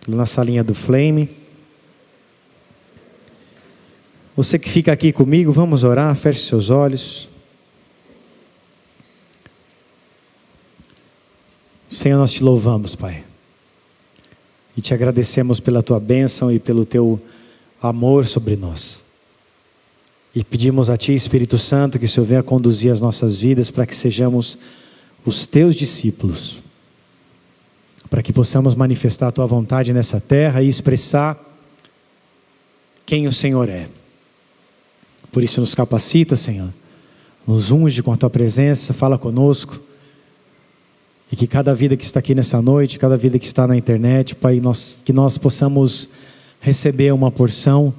na salinha do Flame. Você que fica aqui comigo, vamos orar, feche seus olhos. Senhor, nós te louvamos, Pai, e te agradecemos pela tua bênção e pelo teu amor sobre nós. E pedimos a ti, Espírito Santo, que o Senhor venha conduzir as nossas vidas para que sejamos os teus discípulos, para que possamos manifestar a tua vontade nessa terra e expressar quem o Senhor é. Por isso nos capacita, Senhor, nos unge com a tua presença, fala conosco, e que cada vida que está aqui nessa noite, cada vida que está na internet, Pai, que nós possamos receber uma porção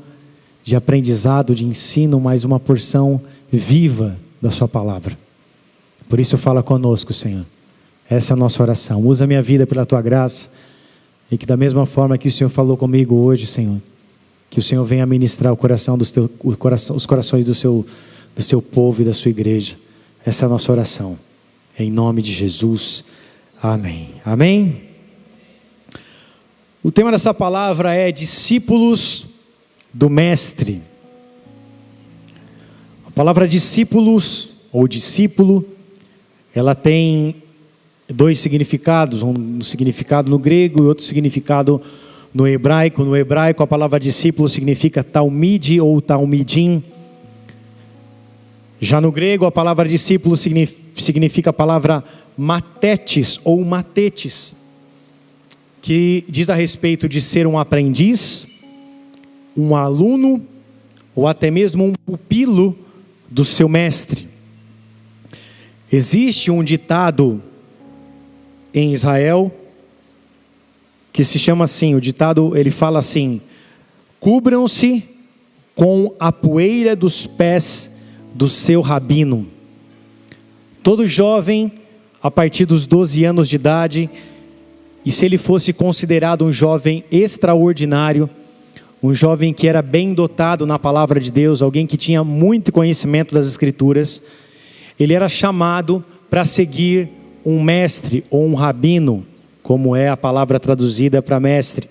de aprendizado, de ensino, mas uma porção viva da sua palavra. Por isso fala conosco, Senhor. Essa é a nossa oração. Usa a minha vida pela tua graça, e que da mesma forma que o Senhor falou comigo hoje, Senhor, que o Senhor venha ministrar os corações do seu povo e da sua igreja. Essa é a nossa oração. Em nome de Jesus. Amém. Amém? O tema dessa palavra é discípulos do Mestre. A palavra discípulos ou discípulo, ela tem dois significados, um significado no grego e outro significado no hebraico. No hebraico a palavra discípulo significa talmide ou talmidim. Já no grego a palavra discípulo significa a palavra matetes ou matetes, que diz a respeito de ser um aprendiz, um aluno ou até mesmo um pupilo do seu mestre. Existe um ditado em Israel que se chama assim, o ditado ele fala assim: cubram-se com a poeira dos pés do seu rabino. Todo jovem a partir dos 12 anos de idade, e se ele fosse considerado um jovem extraordinário, um jovem que era bem dotado na palavra de Deus, alguém que tinha muito conhecimento das Escrituras, ele era chamado para seguir um mestre ou um rabino, como é a palavra traduzida para mestre.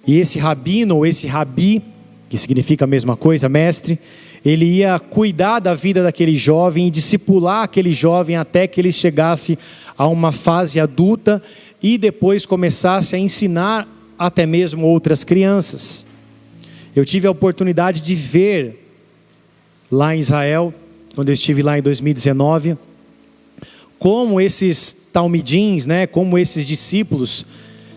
E esse rabino ou esse rabi, que significa a mesma coisa, mestre, ele ia cuidar da vida daquele jovem e discipular aquele jovem até que ele chegasse a uma fase adulta e depois começasse a ensinar até mesmo outras crianças. Eu tive a oportunidade de ver lá em Israel, quando eu estive lá em 2019, como esses talmidins, como esses discípulos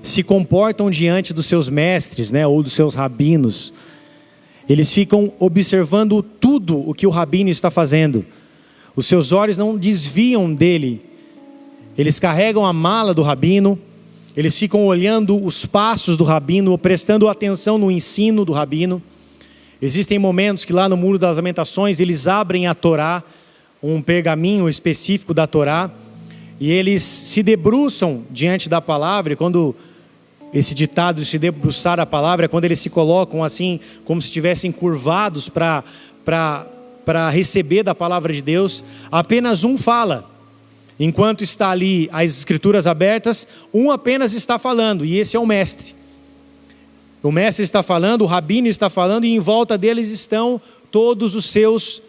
se comportam diante dos seus mestres, ou dos seus rabinos. Eles ficam observando tudo o que o rabino está fazendo. Os seus olhos não desviam dele. Eles carregam a mala do rabino. Eles ficam olhando os passos do rabino, prestando atenção no ensino do rabino. Existem momentos que lá no Muro das Lamentações eles abrem a Torá, um pergaminho específico da Torá, e eles se debruçam diante da palavra. E quando esse ditado de se debruçar a palavra é quando eles se colocam assim, como se estivessem curvados para receber da palavra de Deus. Apenas um fala. Enquanto está ali as escrituras abertas, um apenas está falando, e esse é o mestre. O mestre está falando, o rabino está falando, e em volta deles estão todos os seus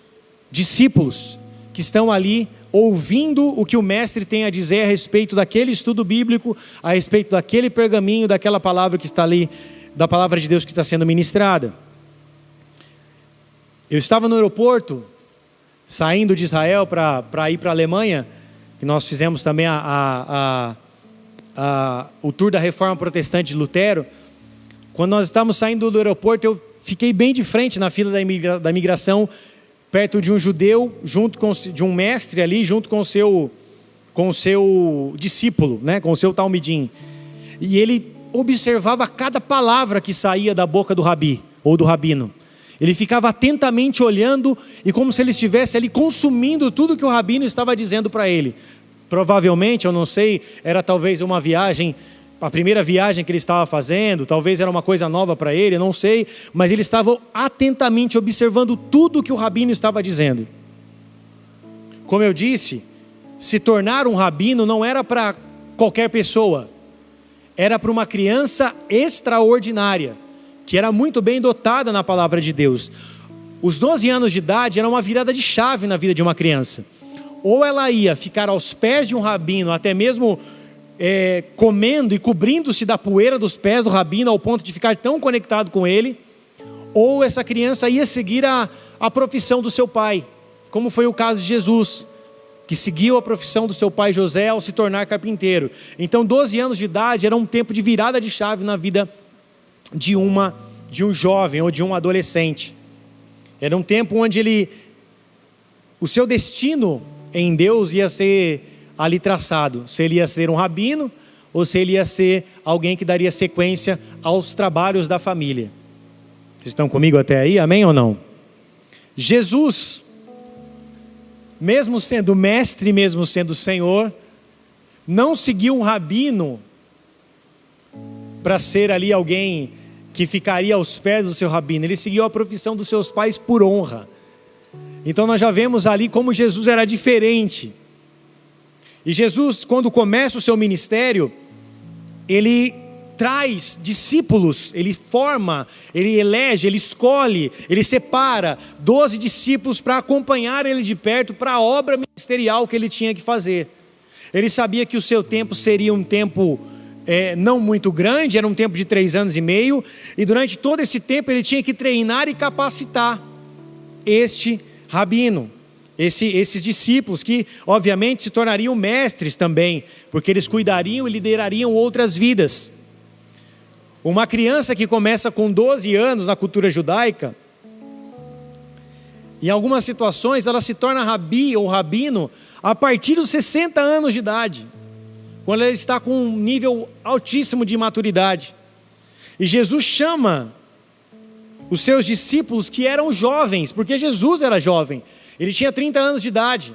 discípulos, que estão ali ouvindo o que o mestre tem a dizer a respeito daquele estudo bíblico, a respeito daquele pergaminho, daquela palavra que está ali, da palavra de Deus que está sendo ministrada. Eu estava no aeroporto, saindo de Israel para ir para a Alemanha, que nós fizemos também o tour da Reforma Protestante de Lutero. Quando nós estávamos saindo do aeroporto, eu fiquei bem de frente na fila da imigração, perto de um judeu, de um mestre ali, junto com o seu discípulo, com o seu talmidim. E ele observava cada palavra que saía da boca do rabi, ou do rabino. Ele ficava atentamente olhando, e como se ele estivesse ali consumindo tudo que o rabino estava dizendo para ele. Provavelmente, eu não sei, era talvez uma viagem, a primeira viagem que ele estava fazendo, talvez era uma coisa nova para ele, eu não sei, mas ele estava atentamente observando tudo que o rabino estava dizendo. Como eu disse, se tornar um rabino não era para qualquer pessoa, era para uma criança extraordinária, que era muito bem dotada na palavra de Deus. Os 12 anos de idade era uma virada de chave na vida de uma criança. Ou ela ia ficar aos pés de um rabino, até mesmo comendo e cobrindo-se da poeira dos pés do rabino, ao ponto de ficar tão conectado com ele, ou essa criança ia seguir a profissão do seu pai, como foi o caso de Jesus, que seguiu a profissão do seu pai José ao se tornar carpinteiro. Então 12 anos de idade era um tempo de virada de chave na vida de um jovem ou de um adolescente. Era um tempo onde o seu destino em Deus ia ser ali traçado, se ele ia ser um rabino ou se ele ia ser alguém que daria sequência aos trabalhos da família. Vocês estão comigo até aí? Amém ou não? Jesus, mesmo sendo mestre, mesmo sendo Senhor, não seguiu um rabino para ser ali alguém que ficaria aos pés do seu rabino. Ele seguiu a profissão dos seus pais por honra. Então nós já vemos ali como Jesus era diferente. E Jesus, quando começa o seu ministério, ele traz discípulos, ele forma, ele elege, ele escolhe, ele separa 12 discípulos para acompanhar ele de perto para a obra ministerial que ele tinha que fazer. Ele sabia que o seu tempo seria um tempo não muito grande, era um tempo de 3 anos e meio, e durante todo esse tempo ele tinha que treinar e capacitar este rabino, esses discípulos que obviamente se tornariam mestres também, porque eles cuidariam e liderariam outras vidas. Uma criança que começa com 12 anos na cultura judaica, em algumas situações ela se torna rabi ou rabino a partir dos 60 anos de idade, quando ela está com um nível altíssimo de maturidade. E Jesus chama os seus discípulos que eram jovens, porque Jesus era jovem, ele tinha 30 anos de idade.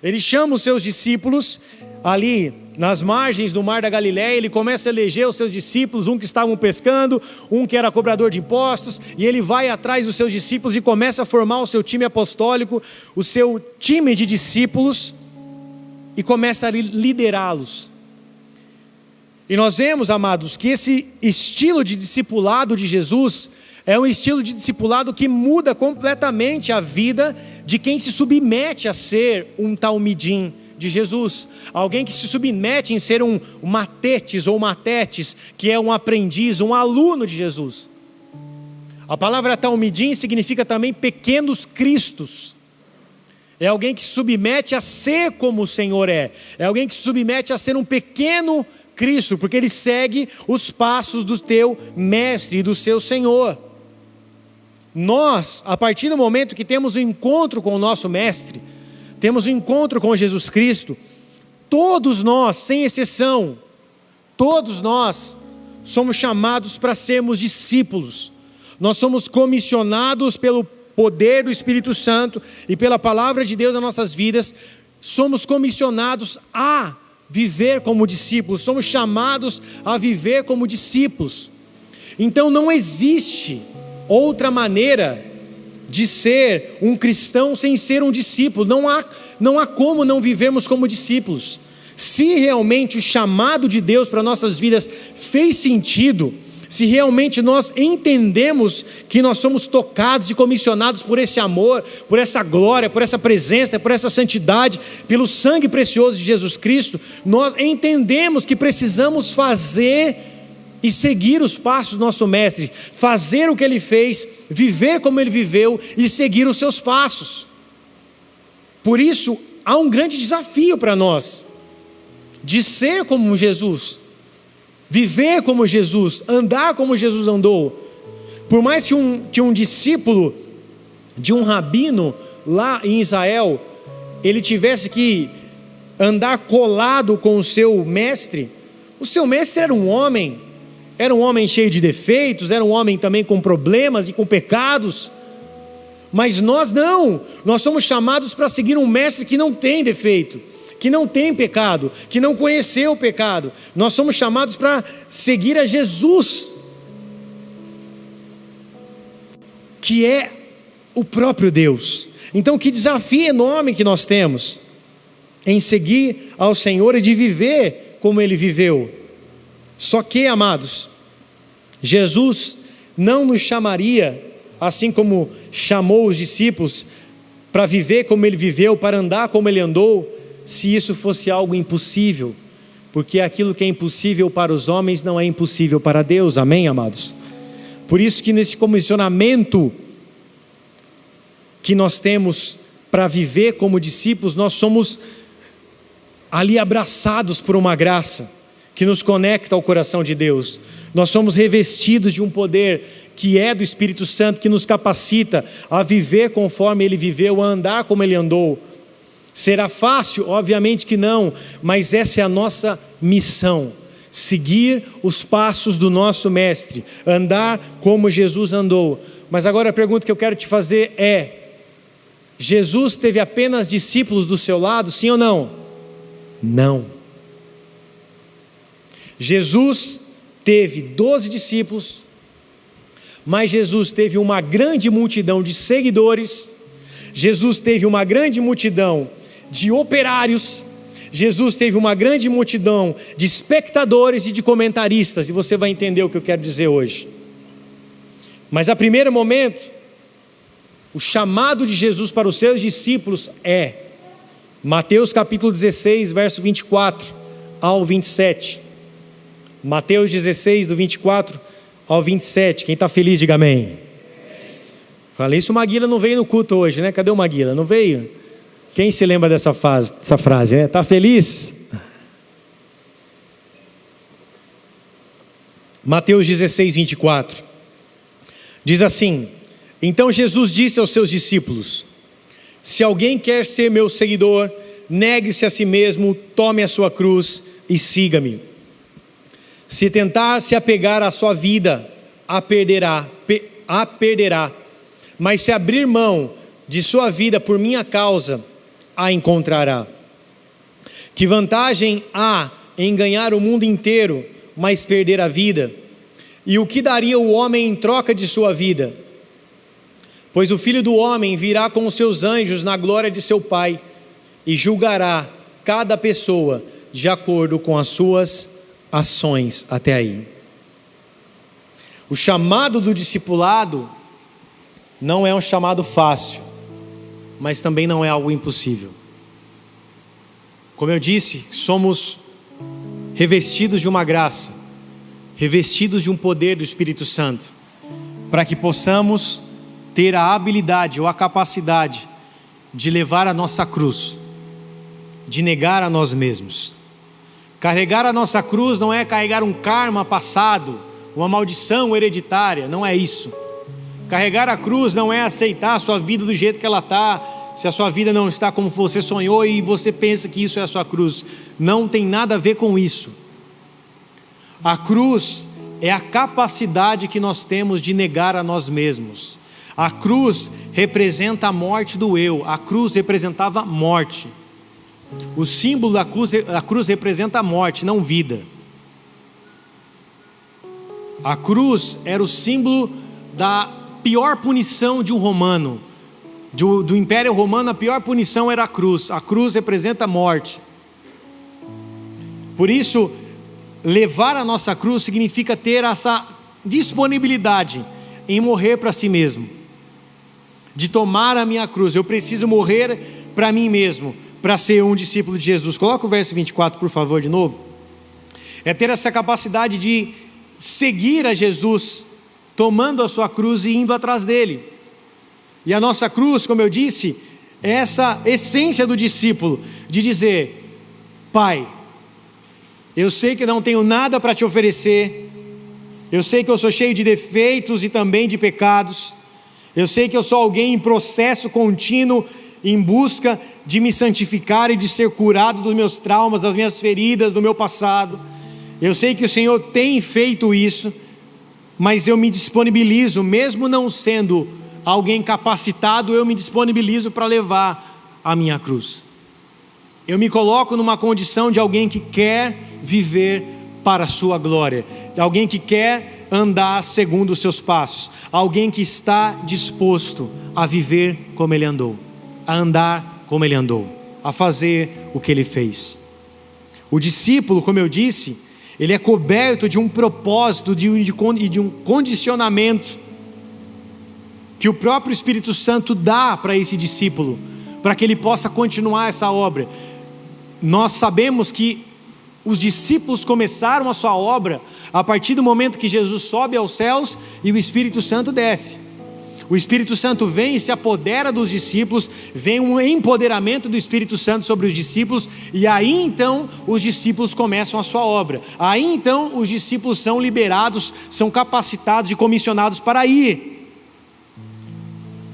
Ele chama os seus discípulos ali nas margens do mar da Galileia, ele começa a eleger os seus discípulos, um que estavam pescando, um que era cobrador de impostos, e ele vai atrás dos seus discípulos e começa a formar o seu time apostólico, o seu time de discípulos, e começa a liderá-los. E nós vemos, amados, que esse estilo de discipulado de Jesus é um estilo de discipulado que muda completamente a vida de quem se submete a ser um talmidim de Jesus, alguém que se submete em ser um matetes ou matetes, que é um aprendiz, um aluno de Jesus. A palavra talmidim significa também pequenos cristos. É alguém que se submete a ser como o Senhor é alguém que se submete a ser um pequeno Cristo, porque ele segue os passos do teu mestre e do seu Senhor. Nós, a partir do momento que temos um encontro com o nosso mestre, temos um encontro com Jesus Cristo, todos nós, sem exceção, todos nós somos chamados para sermos discípulos. Nós somos comissionados pelo poder do Espírito Santo e pela palavra de Deus nas nossas vidas, somos comissionados a viver como discípulos, somos chamados a viver como discípulos. Então não existe outra maneira de ser um cristão sem ser um discípulo. Não há como não vivermos como discípulos. Se realmente o chamado de Deus para nossas vidas fez sentido, se realmente nós entendemos que nós somos tocados e comissionados por esse amor, por essa glória, por essa presença, por essa santidade, pelo sangue precioso de Jesus Cristo, nós entendemos que precisamos fazer e seguir os passos do nosso mestre, fazer o que ele fez, viver como ele viveu e seguir os seus passos. Por isso, há um grande desafio para nós, de ser como Jesus, viver como Jesus, andar como Jesus andou. Por mais que um discípulo de um rabino lá em Israel, ele tivesse que andar colado com o seu mestre era um homem cheio de defeitos, era um homem também com problemas e com pecados. Mas nós não, nós somos chamados para seguir um mestre que não tem defeito, que não tem pecado, que não conheceu o pecado. Nós somos chamados para seguir a Jesus, que é o próprio Deus. Então que desafio enorme que nós temos em seguir ao Senhor e de viver como Ele viveu. Só que, amados, Jesus não nos chamaria, assim como chamou os discípulos, para viver como ele viveu, para andar como ele andou, se isso fosse algo impossível, porque aquilo que é impossível para os homens não é impossível para Deus, amém, amados? Por isso que nesse comissionamento que nós temos para viver como discípulos, nós somos ali abraçados por uma graça que nos conecta ao coração de Deus. Nós somos revestidos de um poder que é do Espírito Santo, que nos capacita a viver conforme Ele viveu, a andar como Ele andou. Será fácil? Obviamente que não, mas essa é a nossa missão: seguir os passos do nosso Mestre, andar como Jesus andou. Mas agora a pergunta que eu quero te fazer é: Jesus teve apenas discípulos do seu lado, sim ou não? Não. Jesus teve 12 discípulos, mas Jesus teve uma grande multidão de seguidores, Jesus teve uma grande multidão de operários, Jesus teve uma grande multidão de espectadores e de comentaristas, e você vai entender o que eu quero dizer hoje. Mas a primeiro momento, o chamado de Jesus para os seus discípulos é Mateus capítulo 16, verso 24 ao 27. Mateus 16, do 24 ao 27. Quem está feliz, diga amém. Falei isso, o Maguila não veio no culto hoje, né? Cadê o Maguila? Não veio? Quem se lembra dessa frase, né? Está feliz? Mateus 16, 24. Diz assim: então Jesus disse aos seus discípulos: se alguém quer ser meu seguidor, negue-se a si mesmo, tome a sua cruz e siga-me. Se tentar se apegar à sua vida, a perderá. Mas se abrir mão de sua vida por minha causa, a encontrará. Que vantagem há em ganhar o mundo inteiro, mas perder a vida? E o que daria o homem em troca de sua vida? Pois o Filho do Homem virá com os seus anjos na glória de seu Pai, e julgará cada pessoa de acordo com as suas ações. Até aí. O chamado do discipulado não é um chamado fácil, mas também não é algo impossível. Como eu disse, somos revestidos de uma graça, revestidos de um poder do Espírito Santo, para que possamos ter a habilidade ou a capacidade de levar a nossa cruz, de negar a nós mesmos. Carregar a nossa cruz não é carregar um karma passado, uma maldição hereditária, não é isso. Carregar a cruz não é aceitar a sua vida do jeito que ela está, se a sua vida não está como você sonhou e você pensa que isso é a sua cruz. Não tem nada a ver com isso. A cruz é a capacidade que nós temos de negar a nós mesmos. A cruz representa a morte do eu, a cruz representava morte. O símbolo da cruz representa a morte, não vida. A cruz era o símbolo da pior punição de um romano. Do Império Romano, a pior punição era a cruz. A cruz representa a morte. Por isso, levar a nossa cruz significa ter essa disponibilidade em morrer para si mesmo, de tomar a minha cruz. Eu preciso morrer para mim mesmo, para ser um discípulo de Jesus. Coloca o verso 24, por favor, de novo. É ter essa capacidade de seguir a Jesus, tomando a sua cruz e indo atrás dele. E a nossa cruz, como eu disse, é essa essência do discípulo, de dizer: Pai, eu sei que não tenho nada para te oferecer, eu sei que eu sou cheio de defeitos e também de pecados, eu sei que eu sou alguém em processo contínuo, em busca de me santificar e de ser curado dos meus traumas, das minhas feridas, do meu passado. Eu sei que o Senhor tem feito isso, mas eu me disponibilizo, mesmo não sendo alguém capacitado, eu me disponibilizo para levar a minha cruz. Eu me coloco numa condição de alguém que quer viver para a sua glória, de alguém que quer andar segundo os seus passos, alguém que está disposto a viver como ele andou, a andar como ele andou, a fazer o que ele fez. O discípulo, como eu disse, ele é coberto de um propósito, de um condicionamento que o próprio Espírito Santo dá para esse discípulo, para que ele possa continuar essa obra. Nós sabemos que os discípulos começaram a sua obra a partir do momento que Jesus sobe aos céus e o Espírito Santo desce. O Espírito Santo vem e se apodera dos discípulos, vem um empoderamento do Espírito Santo sobre os discípulos, e aí então os discípulos começam a sua obra. Aí então os discípulos são liberados, são capacitados e comissionados para ir.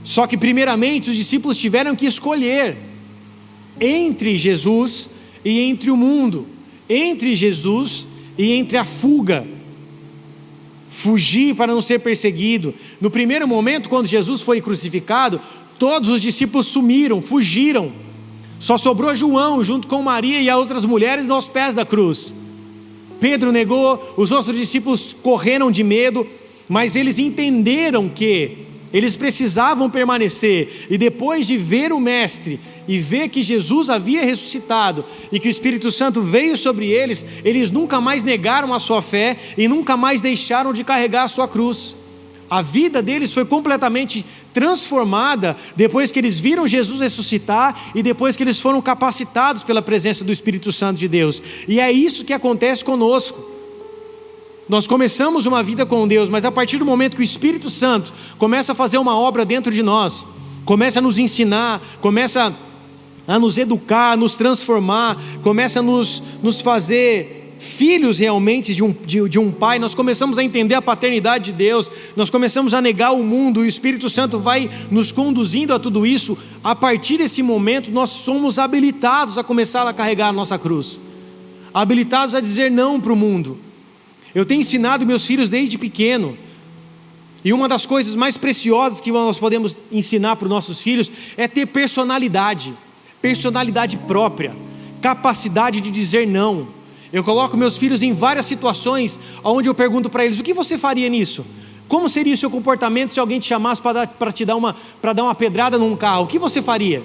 Só que primeiramente os discípulos tiveram que escolher entre Jesus e entre o mundo, entre Jesus e entre a fuga. Fugir para não ser perseguido. No primeiro momento, quando Jesus foi crucificado, todos os discípulos sumiram, fugiram. Só sobrou João junto com Maria e as outras mulheres aos pés da cruz. Pedro negou, os outros discípulos correram de medo, mas eles entenderam que eles precisavam permanecer, e depois de ver o Mestre e ver que Jesus havia ressuscitado e que o Espírito Santo veio sobre eles, eles nunca mais negaram a sua fé e nunca mais deixaram de carregar a sua cruz. A vida deles foi completamente transformada depois que eles viram Jesus ressuscitar e depois que eles foram capacitados pela presença do Espírito Santo de Deus. E é isso que acontece conosco. Nós começamos uma vida com Deus, mas a partir do momento que o Espírito Santo começa a fazer uma obra dentro de nós, começa a nos ensinar, começa a nos educar, a nos transformar, começa a nos fazer filhos realmente de um pai, nós começamos a entender a paternidade de Deus, nós começamos a negar o mundo, e o Espírito Santo vai nos conduzindo a tudo isso. A partir desse momento nós somos habilitados a começar a carregar a nossa cruz, habilitados a dizer não para o mundo. Eu tenho ensinado meus filhos desde pequeno, e uma das coisas mais preciosas que nós podemos ensinar para os nossos filhos é ter personalidade própria, capacidade de dizer não. Eu coloco meus filhos em várias situações onde eu pergunto para eles: o que você faria nisso? Como seria o seu comportamento se alguém te chamasse para dar uma pedrada num carro? O que você faria?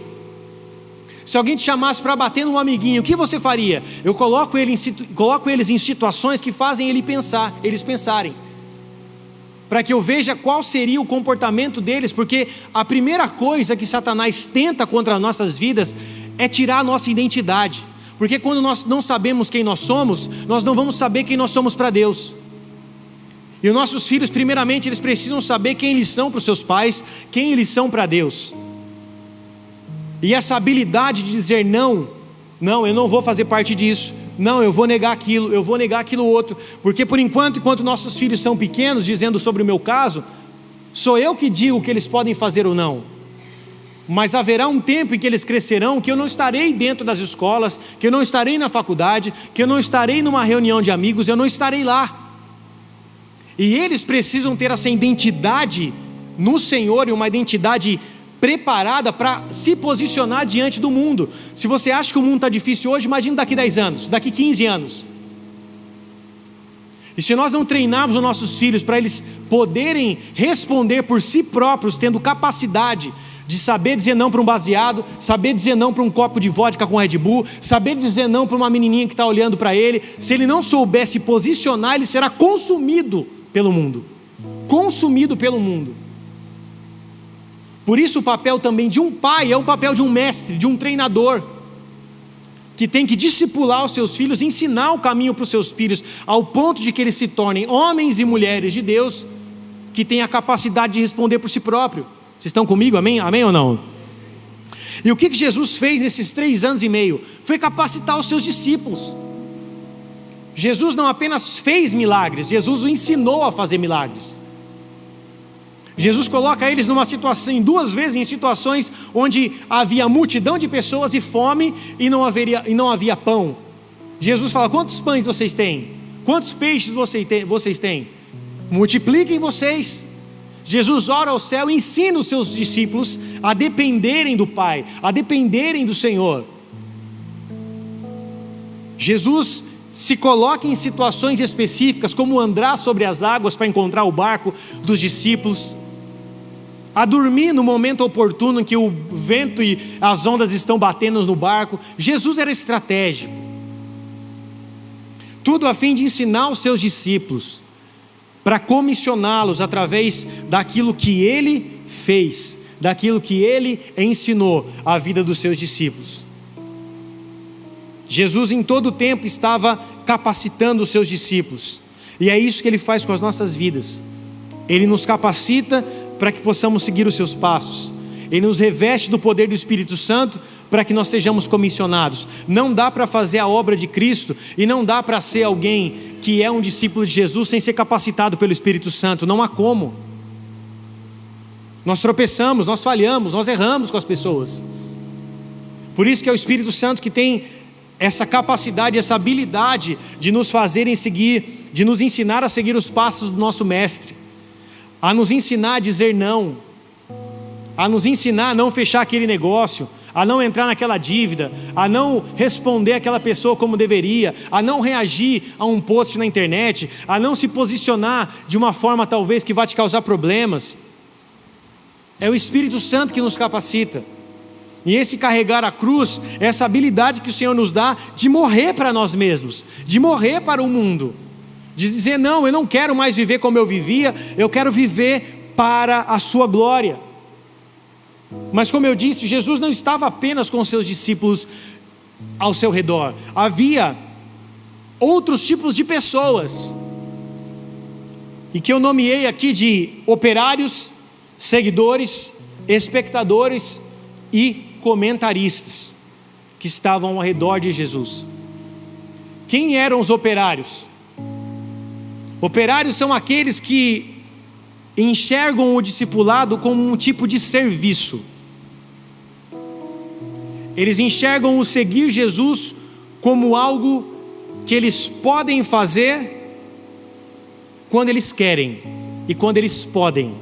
Se alguém te chamasse para bater num amiguinho, o que você faria? Eu coloco eles em situações que fazem eles pensarem, para que eu veja qual seria o comportamento deles, porque a primeira coisa que Satanás tenta contra as nossas vidas é tirar a nossa identidade, porque quando nós não sabemos quem nós somos, nós não vamos saber quem nós somos para Deus. E os nossos filhos, primeiramente, eles precisam saber quem eles são para os seus pais, quem eles são para Deus. E essa habilidade de dizer não, eu não vou fazer parte disso, não, eu vou negar aquilo outro, porque por enquanto nossos filhos são pequenos, dizendo sobre o meu caso, sou eu que digo o que eles podem fazer ou não, mas haverá um tempo em que eles crescerão, que eu não estarei dentro das escolas, que eu não estarei na faculdade, que eu não estarei numa reunião de amigos, eu não estarei lá, e eles precisam ter essa identidade no Senhor, e uma identidade preparada para se posicionar diante do mundo. Se você acha que o mundo está difícil hoje, imagine daqui 10 anos, daqui 15 anos. E se nós não treinarmos os nossos filhos para eles poderem responder por si próprios, tendo capacidade de saber dizer não para um baseado, saber dizer não para um copo de vodka com Red Bull, saber dizer não para uma menininha que está olhando para ele, se ele não souber se posicionar, ele será consumido pelo mundo. Por isso o papel também de um pai é o papel de um mestre, de um treinador, que tem que discipular os seus filhos, ensinar o caminho para os seus filhos, ao ponto de que eles se tornem homens e mulheres de Deus, que têm a capacidade de responder por si próprio. Vocês estão comigo? Amém? Amém ou não? E o que Jesus fez nesses 3 anos e meio? Foi capacitar os seus discípulos. Jesus não apenas fez milagres, Jesus o ensinou a fazer milagres. Jesus coloca eles numa situação, 2 vezes em situações onde havia multidão de pessoas e fome e não havia pão. Jesus fala: quantos pães vocês têm? Quantos peixes vocês têm? Multipliquem vocês. Jesus ora ao céu e ensina os seus discípulos a dependerem do Pai, a dependerem do Senhor. Jesus se coloca em situações específicas, como andar sobre as águas para encontrar o barco dos discípulos, a dormir no momento oportuno em que o vento e as ondas estão batendo no barco. Jesus era estratégico. tudo a fim de ensinar os seus discípulos, para comissioná-los através daquilo que ele fez, daquilo que ele ensinou à vida dos seus discípulos. Jesus em todo o tempo estava capacitando os seus discípulos, e é isso que ele faz com as nossas vidas. Ele nos capacita para que possamos seguir os seus passos. Ele nos reveste do poder do Espírito Santo para que nós sejamos comissionados. Não dá para fazer a obra de Cristo e não dá para ser alguém que é um discípulo de Jesus sem ser capacitado pelo Espírito Santo. Não há como. Nós tropeçamos, nós falhamos, nós erramos com as pessoas. Por isso que é o Espírito Santo que tem essa capacidade, essa habilidade de nos fazerem seguir, de nos ensinar a seguir os passos do nosso Mestre, a nos ensinar a dizer não, a nos ensinar a não fechar aquele negócio, a não entrar naquela dívida, a não responder aquela pessoa como deveria, a não reagir a um post na internet, a não se posicionar de uma forma talvez que vai te causar problemas. É o Espírito Santo que nos capacita. E esse carregar a cruz, essa habilidade que o Senhor nos dá de morrer para nós mesmos, de morrer para o mundo, de dizer não, eu não quero mais viver como eu vivia, eu quero viver para a sua glória. Mas como eu disse, Jesus não estava apenas com seus discípulos ao seu redor. Havia outros tipos de pessoas, e que eu nomeei aqui de operários, seguidores, espectadores e comentaristas, que estavam ao redor de Jesus. Quem eram os operários? Operários são aqueles que enxergam o discipulado como um tipo de serviço. Eles enxergam o seguir Jesus como algo que eles podem fazer quando eles querem e quando eles podem.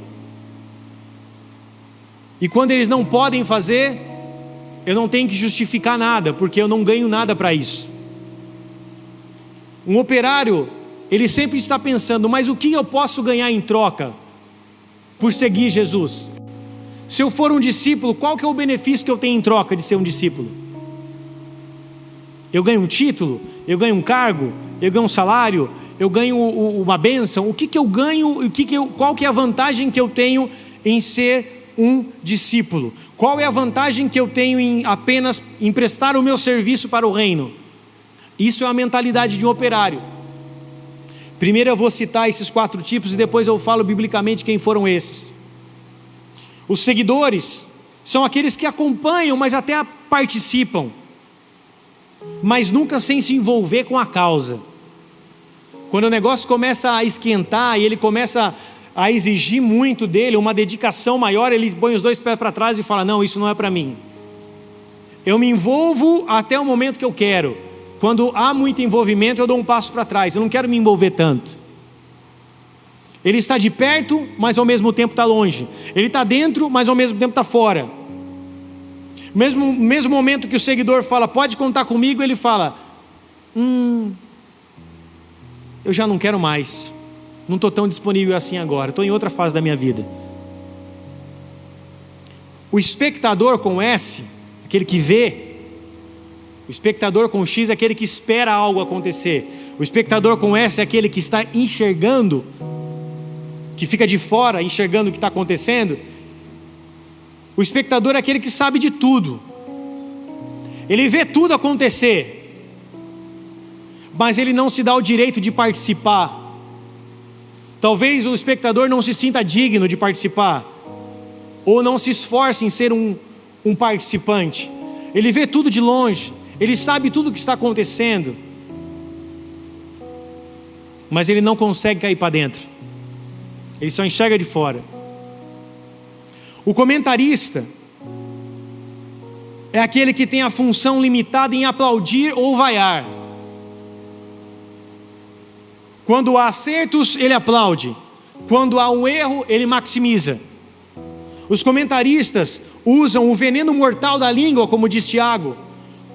E quando eles não podem fazer, eu não tenho que justificar nada, porque eu não ganho nada para isso. Um operário, ele sempre está pensando, mas o que eu posso ganhar em troca por seguir Jesus? Se eu for um discípulo, qual que é o benefício que eu tenho em troca de ser um discípulo? Eu ganho um título? Eu ganho um cargo? Eu ganho um salário? Eu ganho uma bênção? O que eu ganho? Qual que é a vantagem que eu tenho em ser um discípulo? Qual é a vantagem que eu tenho em apenas emprestar o meu serviço para o reino? Isso é a mentalidade de um operário. Primeiro eu vou citar esses 4 tipos e depois eu falo biblicamente quem foram esses. Os seguidores são aqueles que acompanham, mas até participam, mas nunca sem se envolver com a causa. Quando o negócio começa a esquentar e ele começa a exigir muito dele, uma dedicação maior, ele põe os 2 pés para trás e fala, não, isso não é para mim. Eu me envolvo até o momento que eu quero. Quando há muito envolvimento, eu dou um passo para trás, eu não quero me envolver tanto. Ele está de perto, mas ao mesmo tempo está longe. Ele está dentro, mas ao mesmo tempo está fora. Mesmo momento que o seguidor fala, pode contar comigo, ele fala, eu já não quero mais. Não estou tão disponível assim agora, estou em outra fase da minha vida. O espectador com S, aquele que vê. O espectador com X é aquele que espera algo acontecer. O espectador com S é aquele que está enxergando, que fica de fora enxergando o que está acontecendo. O espectador é aquele que sabe de tudo. Ele vê tudo acontecer, mas ele não se dá o direito de participar. Talvez o espectador não se sinta digno de participar, ou não se esforce em ser um participante. Ele vê tudo de longe, ele sabe tudo o que está acontecendo, mas ele não consegue cair para dentro. Ele só enxerga de fora. O comentarista é aquele que tem a função limitada em aplaudir ou vaiar. Quando há acertos, ele aplaude. Quando há um erro, ele maximiza. Os comentaristas usam o veneno mortal da língua, como diz Tiago,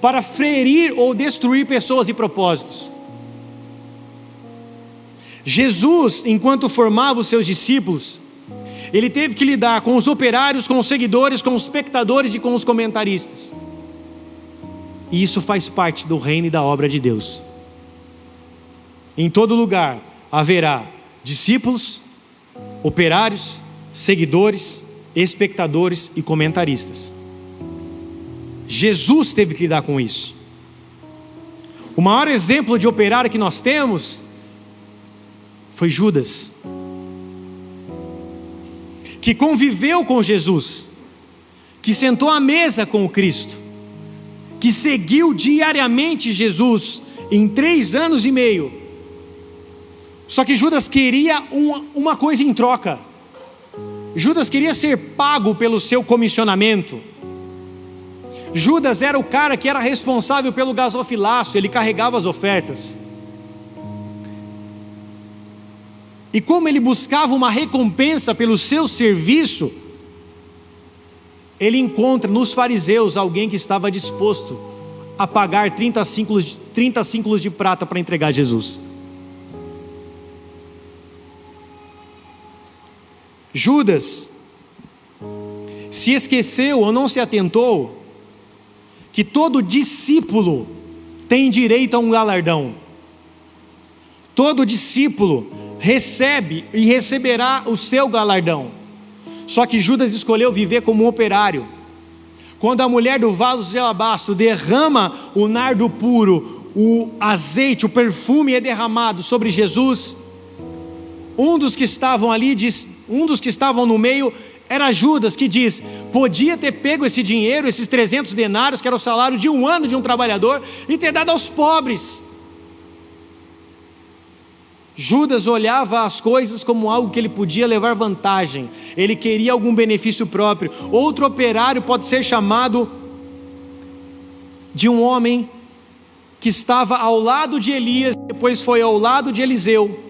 para ferir ou destruir pessoas e propósitos. Jesus, enquanto formava os seus discípulos, ele teve que lidar com os operários, com os seguidores, com os espectadores e com os comentaristas. E isso faz parte do reino e da obra de Deus. Em todo lugar haverá discípulos, operários, seguidores, espectadores e comentaristas. Jesus teve que lidar com isso. O maior exemplo de operário que nós temos foi Judas, que conviveu com Jesus, que sentou à mesa com o Cristo, que seguiu diariamente Jesus em 3 anos e meio. Só que Judas queria uma coisa em troca. Judas queria ser pago pelo seu comissionamento. Judas era o cara que era responsável pelo gasofilácio, ele carregava as ofertas. E como ele buscava uma recompensa pelo seu serviço, ele encontra nos fariseus alguém que estava disposto a pagar 30 ciclos de prata para entregar Jesus. Judas se esqueceu ou não se atentou que todo discípulo tem direito a um galardão. Todo discípulo recebe e receberá o seu galardão. Só que Judas escolheu viver como um operário. Quando a mulher do vaso de alabastro derrama o nardo puro, o azeite, o perfume é derramado sobre Jesus, um dos que estavam ali, um dos que estavam no meio, era Judas, que diz: podia ter pego esse dinheiro, esses 300 denários, que era o salário de um ano de um trabalhador, e ter dado aos pobres. Judas olhava as coisas como algo que ele podia levar vantagem, ele queria algum benefício próprio. Outro operário pode ser chamado de um homem que estava ao lado de Elias, depois foi ao lado de Eliseu.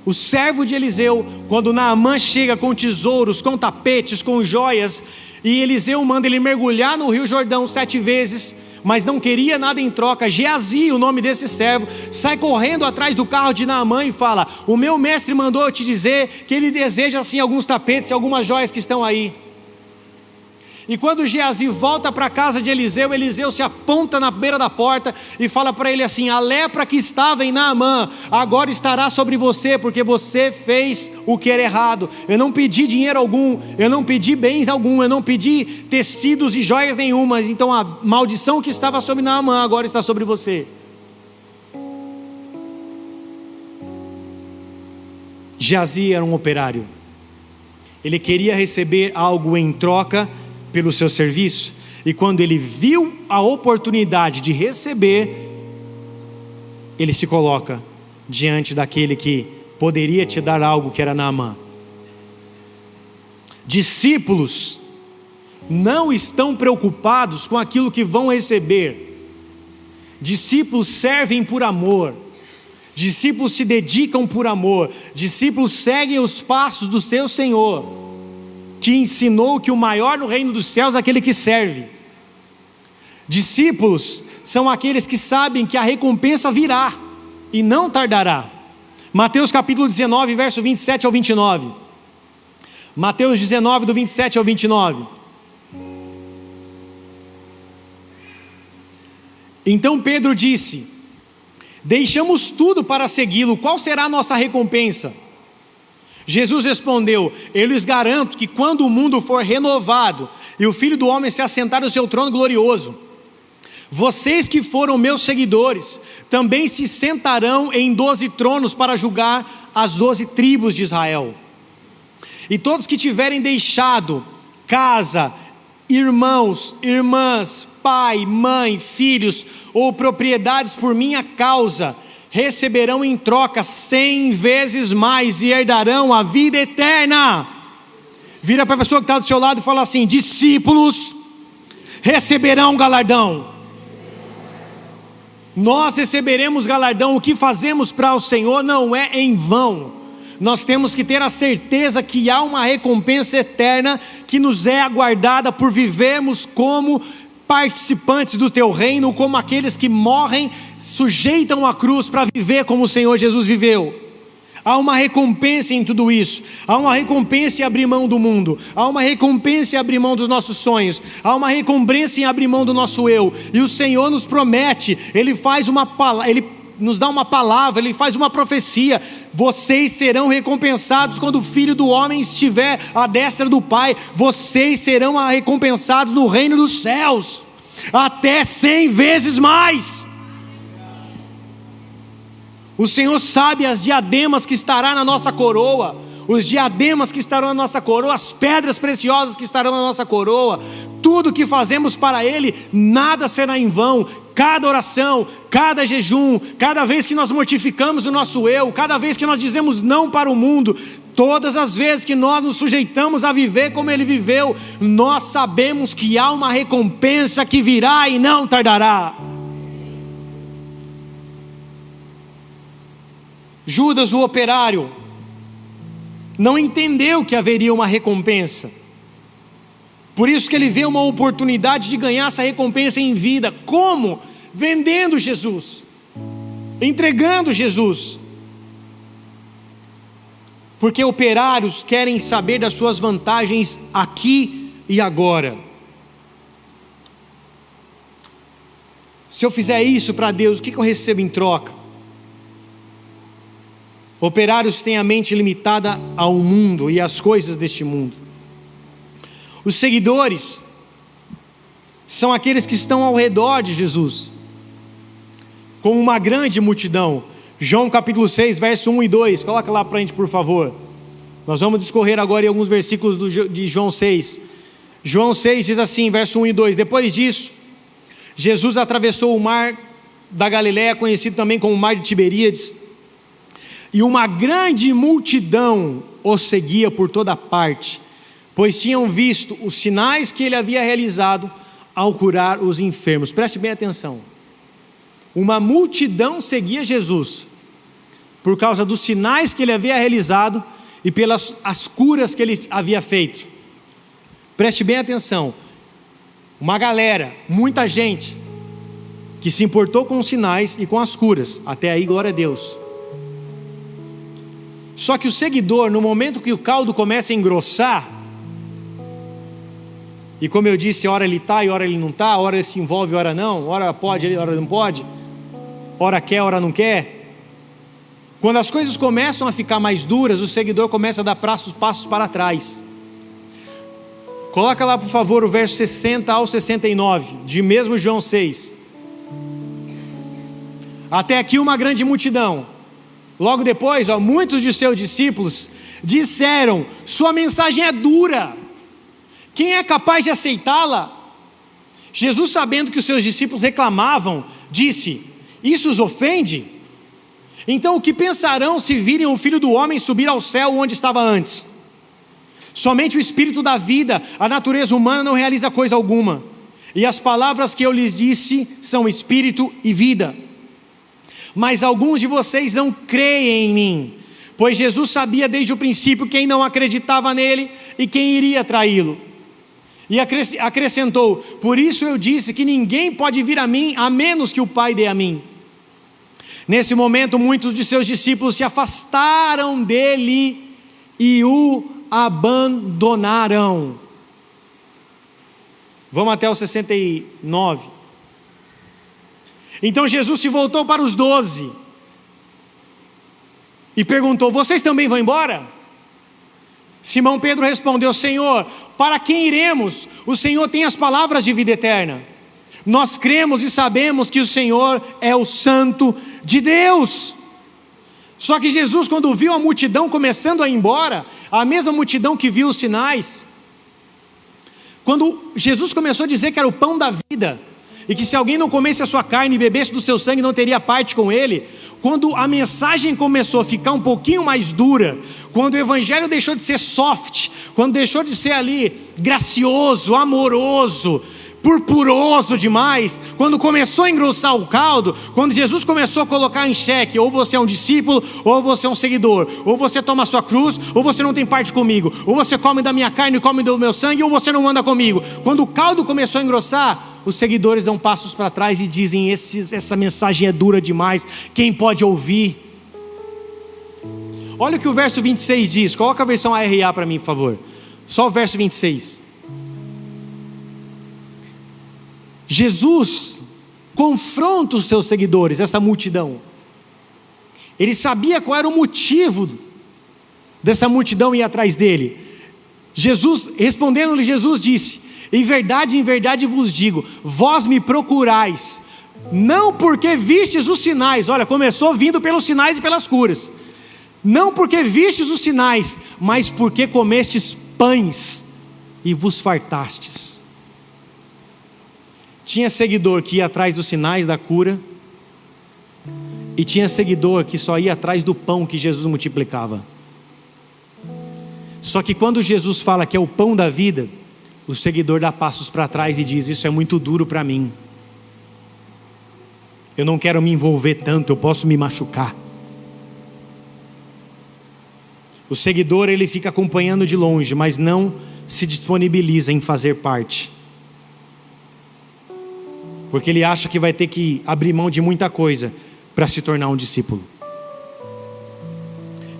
O servo de Eliseu, quando Naamã chega com tesouros, com tapetes, com joias, e Eliseu manda ele mergulhar no rio Jordão 7 vezes, mas não queria nada em troca. Geazi, o nome desse servo, sai correndo atrás do carro de Naamã e fala: o meu mestre mandou eu te dizer que ele deseja assim alguns tapetes e algumas joias que estão aí. E quando Geazi volta para a casa de Eliseu, Eliseu se aponta na beira da porta e fala para ele assim: a lepra que estava em Naamã agora estará sobre você, porque você fez o que era errado. Eu não pedi dinheiro algum, eu não pedi bens algum, eu não pedi tecidos e joias nenhumas. Então a maldição que estava sobre Naamã agora está sobre você. Geazi era um operário. Ele queria receber algo em troca pelo seu serviço, e quando ele viu a oportunidade de receber, ele se coloca diante daquele que poderia te dar algo, que era Naamã. Discípulos não estão preocupados com aquilo que vão receber. Discípulos servem por amor. Discípulos se dedicam por amor. Discípulos seguem os passos do seu Senhor, que ensinou que o maior no reino dos céus é aquele que serve. Discípulos são aqueles que sabem que a recompensa virá e não tardará. Mateus capítulo 19, verso 27 ao 29. Mateus 19, do 27 ao 29. Então Pedro disse: deixamos tudo para segui-lo, qual será a nossa recompensa? Jesus respondeu: eu lhes garanto que quando o mundo for renovado e o Filho do Homem se assentar no seu trono glorioso, vocês que foram meus seguidores também se sentarão em 12 tronos para julgar as 12 tribos de Israel. E todos que tiverem deixado casa, irmãos, irmãs, pai, mãe, filhos ou propriedades por minha causa, receberão em troca 100 vezes mais e herdarão a vida eterna. Vira para a pessoa que está do seu lado e fala assim: discípulos receberão galardão. Nós receberemos galardão. O que fazemos para o Senhor não é em vão. Nós temos que ter a certeza que há uma recompensa eterna que nos é aguardada por vivermos como participantes do teu reino, como aqueles que morrem, sujeitam a cruz para viver como o Senhor Jesus viveu. Há uma recompensa em tudo isso. Há uma recompensa em abrir mão do mundo. Há uma recompensa em abrir mão dos nossos sonhos. Há uma recompensa em abrir mão do nosso eu. E o Senhor nos promete, Ele nos dá uma palavra, Ele faz uma profecia: vocês serão recompensados quando o Filho do Homem estiver à destra do Pai, vocês serão recompensados no reino dos céus, até 100 vezes mais. O Senhor sabe as diademas que estará na nossa coroa, os diademas que estarão na nossa coroa, as pedras preciosas que estarão na nossa coroa. Tudo que fazemos para Ele, nada será em vão. Cada oração, cada jejum, cada vez que nós mortificamos o nosso eu, cada vez que nós dizemos não para o mundo, todas as vezes que nós nos sujeitamos a viver como Ele viveu, nós sabemos que há uma recompensa que virá e não tardará. Judas, o operário, não entendeu que haveria uma recompensa. Por isso que ele vê uma oportunidade de ganhar essa recompensa em vida. Como? Vendendo Jesus, entregando Jesus. Porque operários querem saber das suas vantagens aqui e agora. Se eu fizer isso para Deus, o que eu recebo em troca? Operários têm a mente limitada ao mundo e às coisas deste mundo. Os seguidores são aqueles que estão ao redor de Jesus, como uma grande multidão. João capítulo 6, verso 1 e 2, coloca lá para a gente, por favor. Nós vamos discorrer agora em alguns versículos de João 6. João 6 diz assim, verso 1 e 2: depois disso, Jesus atravessou o mar da Galileia, conhecido também como o mar de Tiberíades, e uma grande multidão o seguia por toda parte, pois tinham visto os sinais que ele havia realizado ao curar os enfermos. Preste bem atenção. Uma multidão seguia Jesus por causa dos sinais que ele havia realizado e pelas as curas que ele havia feito. Preste bem atenção. Uma galera, muita gente que se importou com os sinais e com as curas. Até aí, glória a Deus. Só que o seguidor, no momento que o caldo começa a engrossar, e como eu disse, ora ele está e ora ele não está, ora ele se envolve, ora não, ora pode, ora não pode, ora quer, ora não quer. Quando as coisas começam a ficar mais duras, o seguidor começa a dar passos para trás. Coloca lá, por favor, o verso 60 ao 69, de mesmo João 6. Até aqui uma grande multidão. Logo depois, muitos de seus discípulos disseram: sua mensagem é dura, quem é capaz de aceitá-la? Jesus, sabendo que os seus discípulos reclamavam, disse: isso os ofende? Então o que pensarão se virem o Filho do Homem subir ao céu onde estava antes? Somente o Espírito da vida, a natureza humana não realiza coisa alguma, e as palavras que eu lhes disse são Espírito e vida. Mas alguns de vocês não creem em mim, pois Jesus sabia desde o princípio quem não acreditava nele e quem iria traí-lo. E acrescentou: por isso eu disse que ninguém pode vir a mim, a menos que o Pai dê a mim. Nesse momento, muitos de seus discípulos se afastaram dele e o abandonaram. Vamos até o 69. Então Jesus se voltou para os 12 e perguntou: vocês também vão embora? Simão Pedro respondeu: Senhor, para quem iremos? O Senhor tem as palavras de vida eterna. Nós cremos e sabemos que o Senhor é o Santo de Deus. Só que Jesus, quando viu a multidão começando a ir embora, a mesma multidão que viu os sinais, quando Jesus começou a dizer que era o pão da vida, e que se alguém não comesse a sua carne e bebesse do seu sangue não teria parte com ele, quando a mensagem começou a ficar um pouquinho mais dura, quando o evangelho deixou de ser soft, quando deixou de ser ali gracioso, amoroso, purpuroso demais, quando começou a engrossar o caldo, quando Jesus começou a colocar em xeque: ou você é um discípulo, ou você é um seguidor, ou você toma a sua cruz, ou você não tem parte comigo, ou você come da minha carne e come do meu sangue, ou você não anda comigo. Quando o caldo começou a engrossar, os seguidores dão passos para trás e dizem: essa mensagem é dura demais, quem pode ouvir? Olha o que o verso 26 diz, coloca a versão ARA para mim, por favor, só o verso 26. Jesus confronta os seus seguidores, essa multidão, Ele sabia qual era o motivo dessa multidão ir atrás dele. Jesus, respondendo-lhe, Jesus disse: em verdade vos digo, vós me procurais, não porque vistes os sinais. Olha, começou vindo pelos sinais e pelas curas. Não porque vistes os sinais, mas porque comestes pães e vos fartastes. Tinha seguidor que ia atrás dos sinais da cura, e tinha seguidor que só ia atrás do pão que Jesus multiplicava. Só que quando Jesus fala que é o pão da vida, o seguidor dá passos para trás e diz: isso é muito duro para mim, eu não quero me envolver tanto, eu posso me machucar. O seguidor, ele fica acompanhando de longe, mas não se disponibiliza em fazer parte, porque ele acha que vai ter que abrir mão de muita coisa para se tornar um discípulo.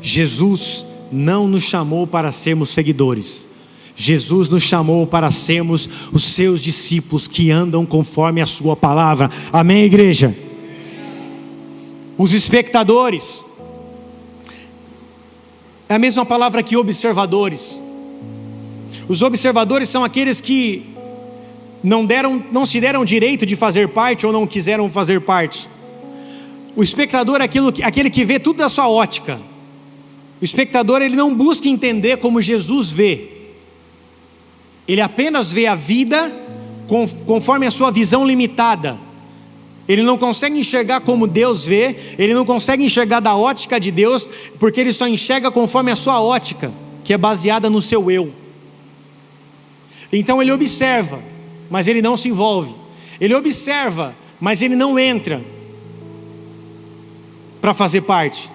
Jesus não nos chamou para sermos seguidores. Jesus nos chamou para sermos os seus discípulos que andam conforme a sua palavra. Amém, igreja? Os espectadores é a mesma palavra que observadores. Os observadores são aqueles que não se deram direito de fazer parte ou não quiseram fazer parte. O espectador é aquele que vê tudo da sua ótica. O espectador, ele não busca entender como Jesus vê. Ele apenas vê a vida conforme a sua visão limitada. Ele não consegue enxergar como Deus vê. Ele não consegue enxergar da ótica de Deus, porque ele só enxerga conforme a sua ótica, que é baseada no seu eu. Então ele observa, mas ele não se envolve. Ele observa, mas ele não entra para fazer parte,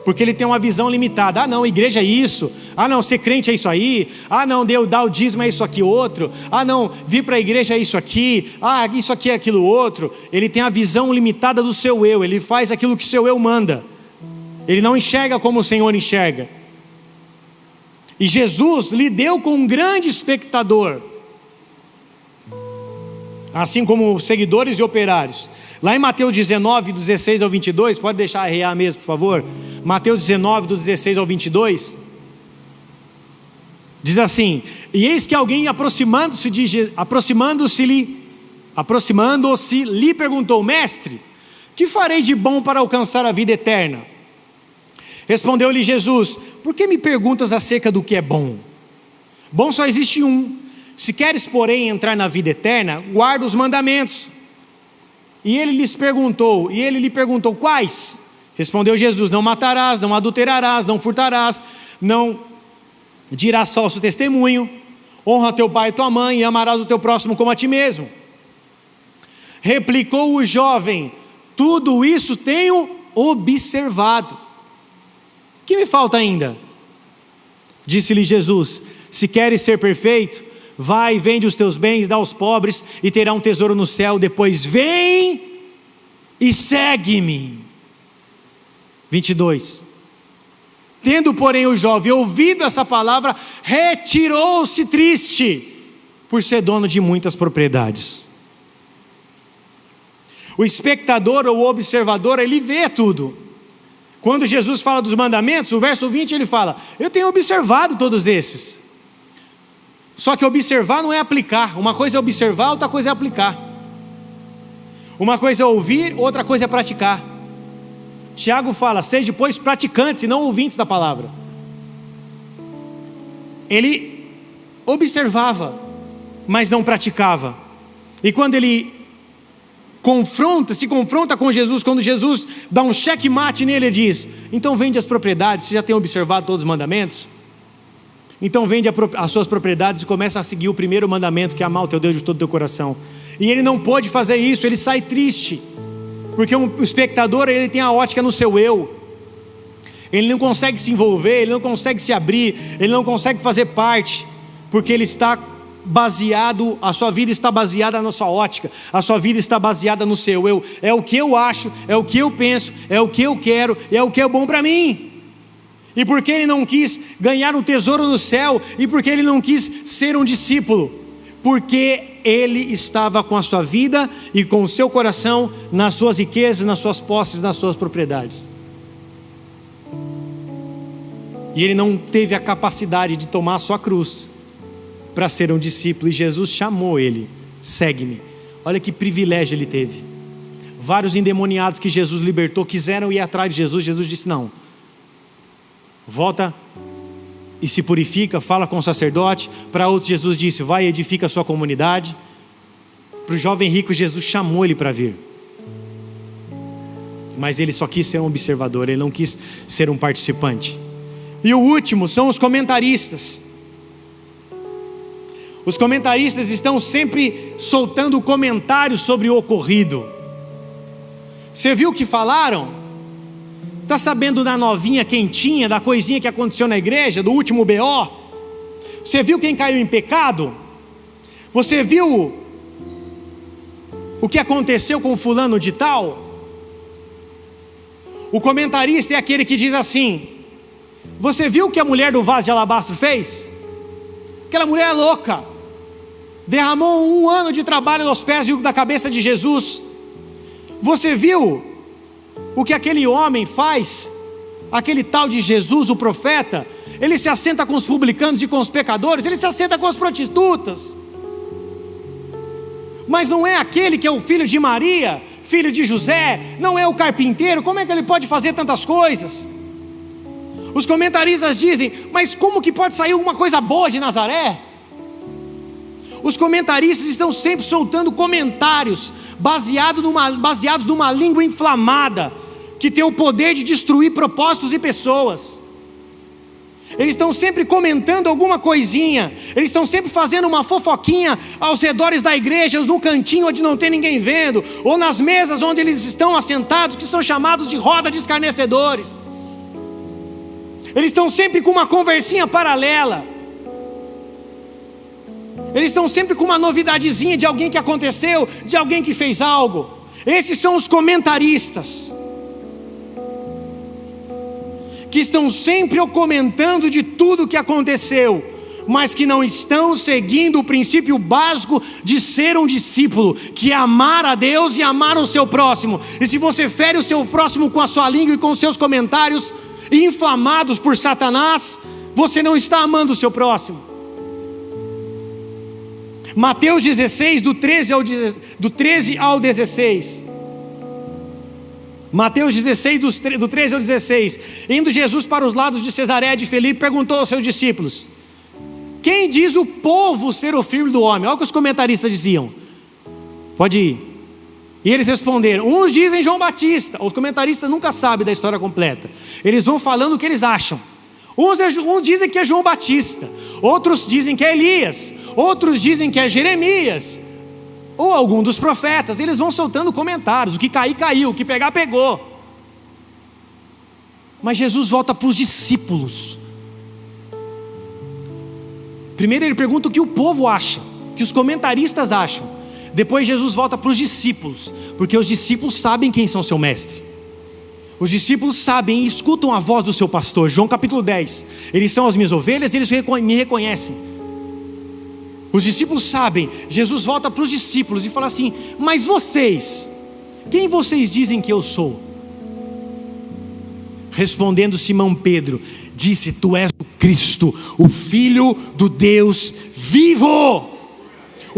porque ele tem uma visão limitada. Ah não, igreja é isso. Ah não, ser crente é isso aí. Ah não, dar o dízimo é isso aqui outro. Ah não, vir para a igreja é isso aqui. Ah, isso aqui é aquilo outro. Ele tem a visão limitada do seu eu. Ele faz aquilo que seu eu manda. Ele não enxerga como o Senhor enxerga. E Jesus lidou com um grande espectador, assim como seguidores e operários. Lá em Mateus 19, do 16 ao 22, pode deixar arrear mesmo, por favor. Mateus 19, do 16 ao 22, diz assim: e eis que alguém aproximando-se lhe perguntou: mestre, que farei de bom para alcançar a vida eterna? Respondeu-lhe Jesus: por que me perguntas acerca do que é bom? Bom só existe um. Se queres, porém, entrar na vida eterna, guarda os mandamentos. E ele lhe perguntou: quais? Respondeu Jesus: não matarás, não adulterarás, não furtarás, não dirás falso testemunho, honra teu pai e tua mãe, e amarás o teu próximo como a ti mesmo. Replicou o jovem: tudo isso tenho observado. O que me falta ainda? Disse-lhe Jesus: se queres ser perfeito, vai, vende os teus bens, dá aos pobres, e terá um tesouro no céu. Depois vem e segue-me. 22. Tendo, porém, o jovem ouvido essa palavra, retirou-se triste, por ser dono de muitas propriedades. O espectador ou o observador, ele vê tudo. Quando Jesus fala dos mandamentos, o verso 20 ele fala: eu tenho observado todos esses. Só que observar não é aplicar. Uma coisa é observar, outra coisa é aplicar. Uma coisa é ouvir, outra coisa é praticar. Tiago fala: sede, pois, praticantes e não ouvintes da palavra. Ele observava, mas não praticava. E quando ele se confronta com Jesus, quando Jesus dá um checkmate nele, ele diz: então vende as propriedades. Você já tem observado todos os mandamentos? Então vende as suas propriedades e começa a seguir o primeiro mandamento, que é amar o teu Deus de todo o teu coração. E ele não pôde fazer isso, ele sai triste, porque o espectador, ele tem a ótica no seu eu. Ele não consegue se envolver, ele não consegue se abrir, ele não consegue fazer parte, porque ele está baseado, a sua vida está baseada na sua ótica, a sua vida está baseada no seu eu. É o que eu acho, é o que eu penso, é o que eu quero, é o que é bom para mim. E porque ele não quis ganhar um tesouro no céu, e porque ele não quis ser um discípulo, porque ele estava com a sua vida e com o seu coração nas suas riquezas, nas suas posses, nas suas propriedades. E ele não teve a capacidade de tomar a sua cruz para ser um discípulo. E Jesus chamou ele: segue-me. Olha que privilégio ele teve. Vários endemoniados que Jesus libertou quiseram ir atrás de Jesus. Jesus disse: não, volta e se purifica, fala com o sacerdote. Para outros Jesus disse: vai e edifica a sua comunidade. Para o jovem rico, Jesus chamou ele para vir, mas ele só quis ser um observador, ele não quis ser um participante. E o último são os comentaristas. Os comentaristas estão sempre soltando comentários sobre o ocorrido. Você viu o que falaram? Está sabendo da novinha quentinha, da coisinha que aconteceu na igreja, do último BO? Você viu quem caiu em pecado? Você viu o que aconteceu com fulano de tal? O comentarista é aquele que diz assim: você viu o que a mulher do vaso de alabastro fez? Aquela mulher é louca, derramou 1 ano de trabalho nos pés e da cabeça de Jesus. Você viu o que aquele homem faz? Aquele tal de Jesus, o profeta, ele se assenta com os publicanos e com os pecadores, ele se assenta com as prostitutas. Mas não é aquele que é o filho de Maria, filho de José, não é o carpinteiro? Como é que ele pode fazer tantas coisas? Os comentaristas dizem: mas como que pode sair alguma coisa boa de Nazaré? Os comentaristas estão sempre soltando comentários baseados numa língua inflamada, que tem o poder de destruir propósitos e pessoas. Eles estão sempre comentando alguma coisinha, eles estão sempre fazendo uma fofoquinha aos redores da igreja, no cantinho onde não tem ninguém vendo, ou nas mesas onde eles estão assentados, que são chamados de roda de escarnecedores. Eles estão sempre com uma conversinha paralela, eles estão sempre com uma novidadezinha de alguém que aconteceu, de alguém que fez algo. Esses são os comentaristas, que estão sempre comentando de tudo o que aconteceu, mas que não estão seguindo o princípio básico de ser um discípulo, que é amar a Deus e amar o seu próximo. E se você fere o seu próximo com a sua língua e com os seus comentários inflamados por Satanás, você não está amando o seu próximo. Mateus 16, do 13 ao 16. Mateus 16, do 13 ao 16. Indo Jesus para os lados de Cesareia de Filipe, perguntou aos seus discípulos: quem diz o povo ser o filho do homem? Olha o que os comentaristas diziam. Pode ir. E eles responderam: uns dizem João Batista. Os comentaristas nunca sabem da história completa, eles vão falando o que eles acham. Uns dizem que é João Batista, outros dizem que é Elias, outros dizem que é Jeremias, ou algum dos profetas. Eles vão soltando comentários, o que cair, caiu, o que pegar, pegou. Mas Jesus volta para os discípulos. Primeiro ele pergunta o que o povo acha, o que os comentaristas acham. Depois Jesus volta para os discípulos, porque os discípulos sabem quem são seu mestre. Os discípulos sabem e escutam a voz do seu pastor. João capítulo 10. Eles são as minhas ovelhas e eles me reconhecem. Os discípulos sabem. Jesus volta para os discípulos e fala assim: mas vocês, quem vocês dizem que eu sou? Respondendo Simão Pedro, disse: tu és o Cristo, o Filho do Deus vivo.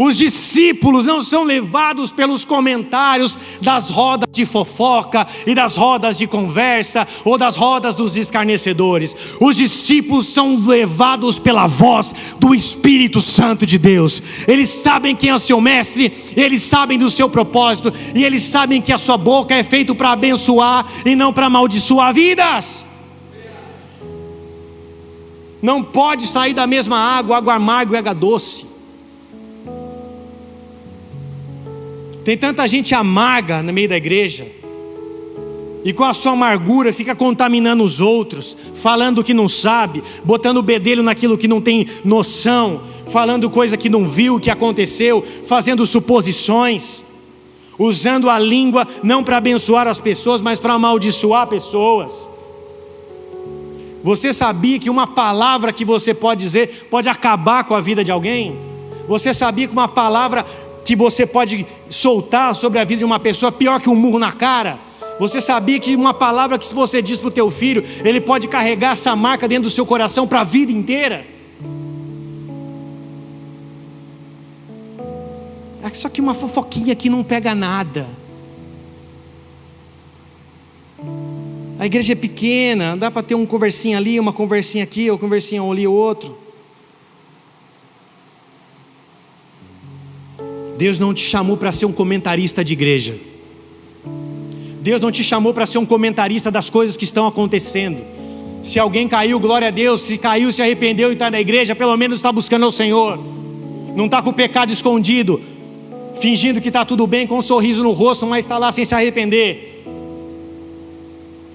Os discípulos não são levados pelos comentários das rodas de fofoca e das rodas de conversa ou das rodas dos escarnecedores. Os discípulos são levados pela voz do Espírito Santo de Deus. Eles sabem quem é o seu mestre, eles sabem do seu propósito, e eles sabem que a sua boca é feita para abençoar e não para amaldiçoar vidas. Não pode sair da mesma água amarga e água doce. Tem tanta gente amarga no meio da igreja, e com a sua amargura fica contaminando os outros, falando o que não sabe, botando o bedelho naquilo que não tem noção, falando coisa que não viu, o que aconteceu, fazendo suposições, usando a língua não para abençoar as pessoas, mas para amaldiçoar pessoas. Você sabia que uma palavra que você pode dizer pode acabar com a vida de alguém? Você sabia que uma palavra que você pode soltar sobre a vida de uma pessoa, pior que um murro na cara, Você sabia que uma palavra que se você diz para o teu filho, ele pode carregar essa marca dentro do seu coração para a vida inteira? É só que uma fofoquinha que não pega nada. A igreja é pequena, dá para ter uma conversinha ali, uma conversinha aqui, uma conversinha ali, outro. Deus não te chamou para ser um comentarista de igreja. Deus não te chamou para ser um comentarista das coisas que estão acontecendo. Se alguém caiu, glória a Deus. Se caiu, se arrependeu e está na igreja, pelo menos está buscando ao Senhor. Não está com o pecado escondido, fingindo que está tudo bem, com um sorriso no rosto, mas está lá sem se arrepender.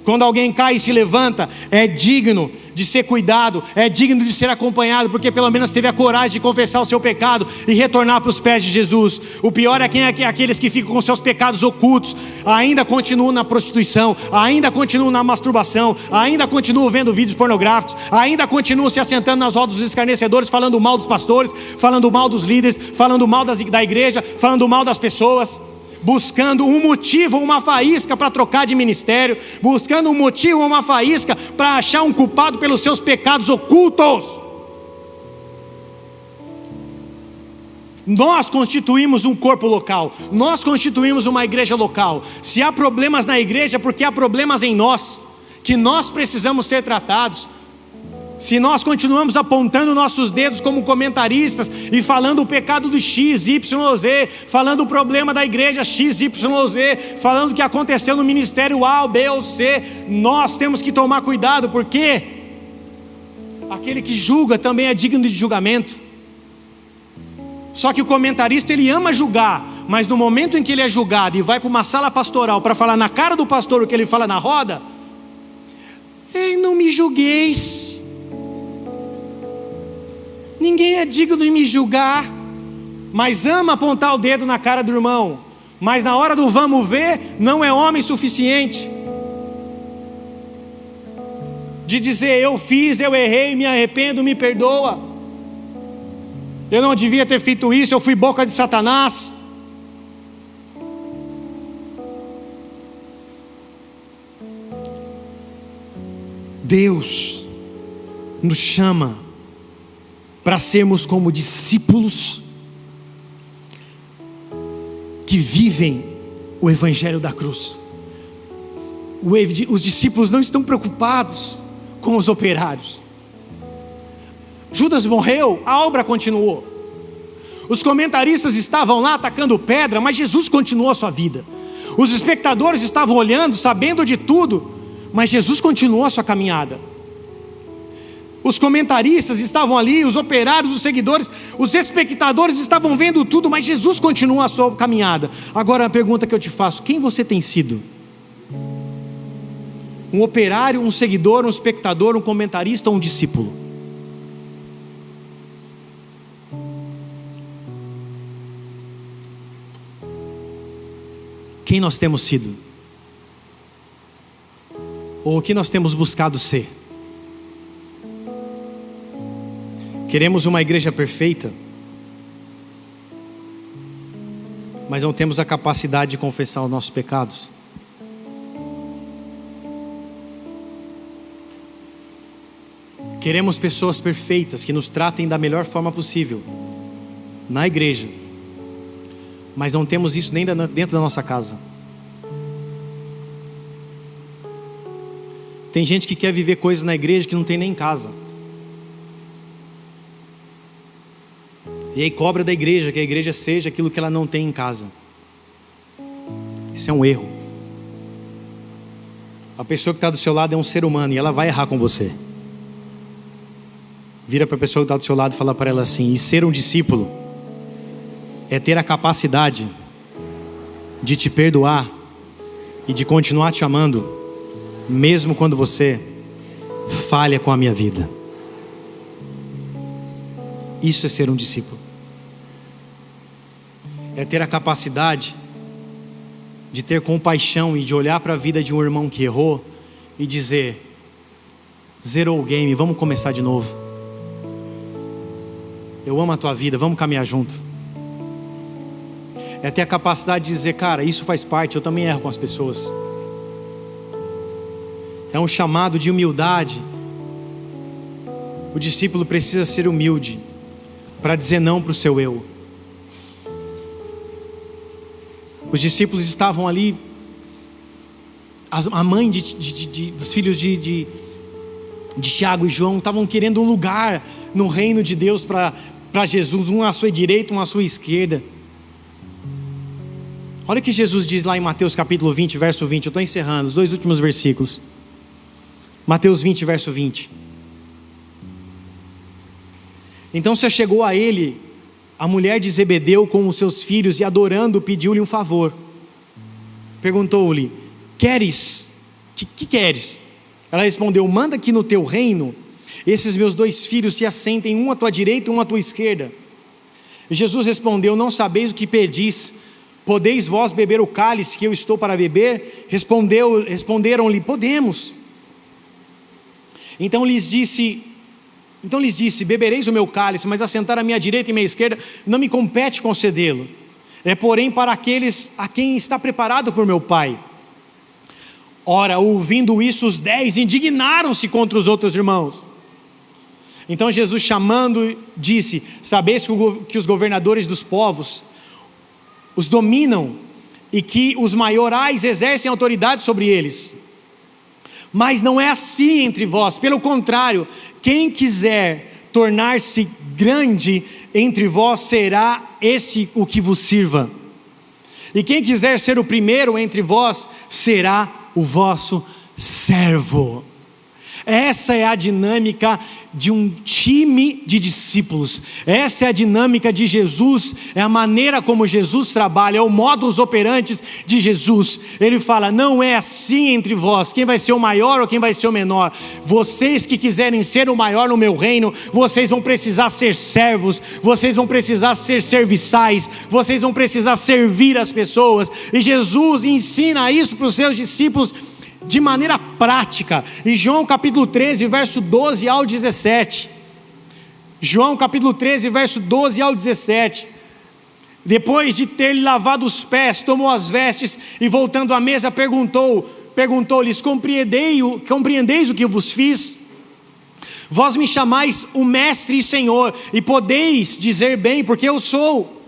Quando alguém cai e se levanta, é digno de ser cuidado, é digno de ser acompanhado, porque pelo menos teve a coragem de confessar o seu pecado e retornar para os pés de Jesus. O pior é aqueles que ficam com seus pecados ocultos, ainda continuam na prostituição, ainda continuam na masturbação, ainda continuam vendo vídeos pornográficos, ainda continuam se assentando nas rodas dos escarnecedores, falando mal dos pastores, falando mal dos líderes, falando mal da igreja, falando mal das pessoas, buscando um motivo, uma faísca para trocar de ministério, buscando um motivo, uma faísca para achar um culpado pelos seus pecados ocultos. Nós constituímos um corpo local, nós constituímos uma igreja local. Se há problemas na igreja, é porque há problemas em nós, que nós precisamos ser tratados. Se nós continuamos apontando nossos dedos como comentaristas e falando o pecado do X, Y, Z, falando o problema da igreja X, Y, Z, falando o que aconteceu no ministério A, B ou C, nós temos que tomar cuidado, porque aquele que julga também é digno de julgamento. Só que o comentarista, ele ama julgar, mas no momento em que ele é julgado e vai para uma sala pastoral para falar na cara do pastor o que ele fala na roda: ei, não me julgueis. Ninguém é digno de me julgar, mas ama apontar o dedo na cara do irmão, mas na hora do vamos ver, não é homem suficiente de dizer: eu fiz, eu errei, me arrependo, me perdoa, eu não devia ter feito isso, eu fui boca de Satanás. Deus nos chama para sermos como discípulos que vivem o evangelho da cruz. Os discípulos não estão preocupados com os operários. Judas morreu, a obra continuou. Os comentaristas estavam lá atacando pedra, mas Jesus continuou a sua vida. Os espectadores estavam olhando, sabendo de tudo, mas Jesus continuou a sua caminhada. Os comentaristas estavam ali, os operários, os seguidores, os espectadores estavam vendo tudo, mas Jesus continuou a sua caminhada. Agora a pergunta que eu te faço: quem você tem sido? Um operário, um seguidor, um espectador, um comentarista ou um discípulo? Quem nós temos sido? Ou o que nós temos buscado ser? Queremos uma igreja perfeita, mas não temos a capacidade de confessar os nossos pecados. Queremos pessoas perfeitas que nos tratem da melhor forma possível na igreja, mas não temos isso nem dentro da nossa casa. Tem gente que quer viver coisas na igreja que não tem nem em casa. E aí cobra da igreja que a igreja seja aquilo que ela não tem em casa. Isso é um erro. A pessoa que está do seu lado é um ser humano e ela vai errar com você. Vira para a pessoa que está do seu lado e fala para ela assim: e ser um discípulo é ter a capacidade de te perdoar e de continuar te amando, mesmo quando você falha com a minha vida. Isso é ser um discípulo. É ter a capacidade de ter compaixão e de olhar para a vida de um irmão que errou e dizer: zerou o game, vamos começar de novo. Eu amo a tua vida, vamos caminhar junto. É ter a capacidade de dizer: cara, isso faz parte, eu também erro com as pessoas. é um chamado de humildade. O discípulo precisa ser humilde para dizer não para o seu eu. Os discípulos estavam ali, a mãe dos filhos de Tiago e João estavam querendo um lugar no reino de Deus para Jesus, um à sua direita, um à sua esquerda. Olha o que Jesus diz lá em Mateus capítulo 20, verso 20. Eu estou encerrando, os 2 últimos versículos. Mateus 20, verso 20. Então se chegou a ele a mulher de Zebedeu com os seus filhos e adorando pediu-lhe um favor. Perguntou-lhe: queres? Que queres? Ela respondeu: manda que no teu reino esses meus 2 filhos se assentem, um à tua direita e um à tua esquerda. E Jesus respondeu: não sabeis o que pedis. Podeis vós beber o cálice que eu estou para beber? Responderam-lhe: podemos. Então lhes disse: bebereis o meu cálice, mas assentar à minha direita e à minha esquerda não me compete concedê-lo. É porém para aqueles a quem está preparado por meu Pai. Ora, ouvindo isso, os 10 indignaram-se contra os outros irmãos. Então Jesus, chamando, disse: sabeis que os governadores dos povos os dominam e que os maiorais exercem autoridade sobre eles. Mas não é assim entre vós. Pelo contrário, quem quiser tornar-se grande entre vós, será esse o que vos sirva. E quem quiser ser o primeiro entre vós, será o vosso servo. Essa é a dinâmica de um time de discípulos. Essa é a dinâmica de Jesus. É a maneira como Jesus trabalha, é o modus operandi de Jesus. Ele fala: não é assim entre vós, quem vai ser o maior ou quem vai ser o menor. Vocês que quiserem ser o maior no meu reino, vocês vão precisar ser servos, vocês vão precisar ser serviçais, vocês vão precisar servir as pessoas. E Jesus ensina isso para os seus discípulos de maneira prática. Em João capítulo 13, verso 12 ao 17. João capítulo 13, verso 12 ao 17. Depois de ter-lhe lavado os pés, tomou as vestes e voltando à mesa perguntou-lhes: compreendeis o que eu vos fiz? Vós me chamais o mestre e senhor, e podeis dizer bem, porque eu sou.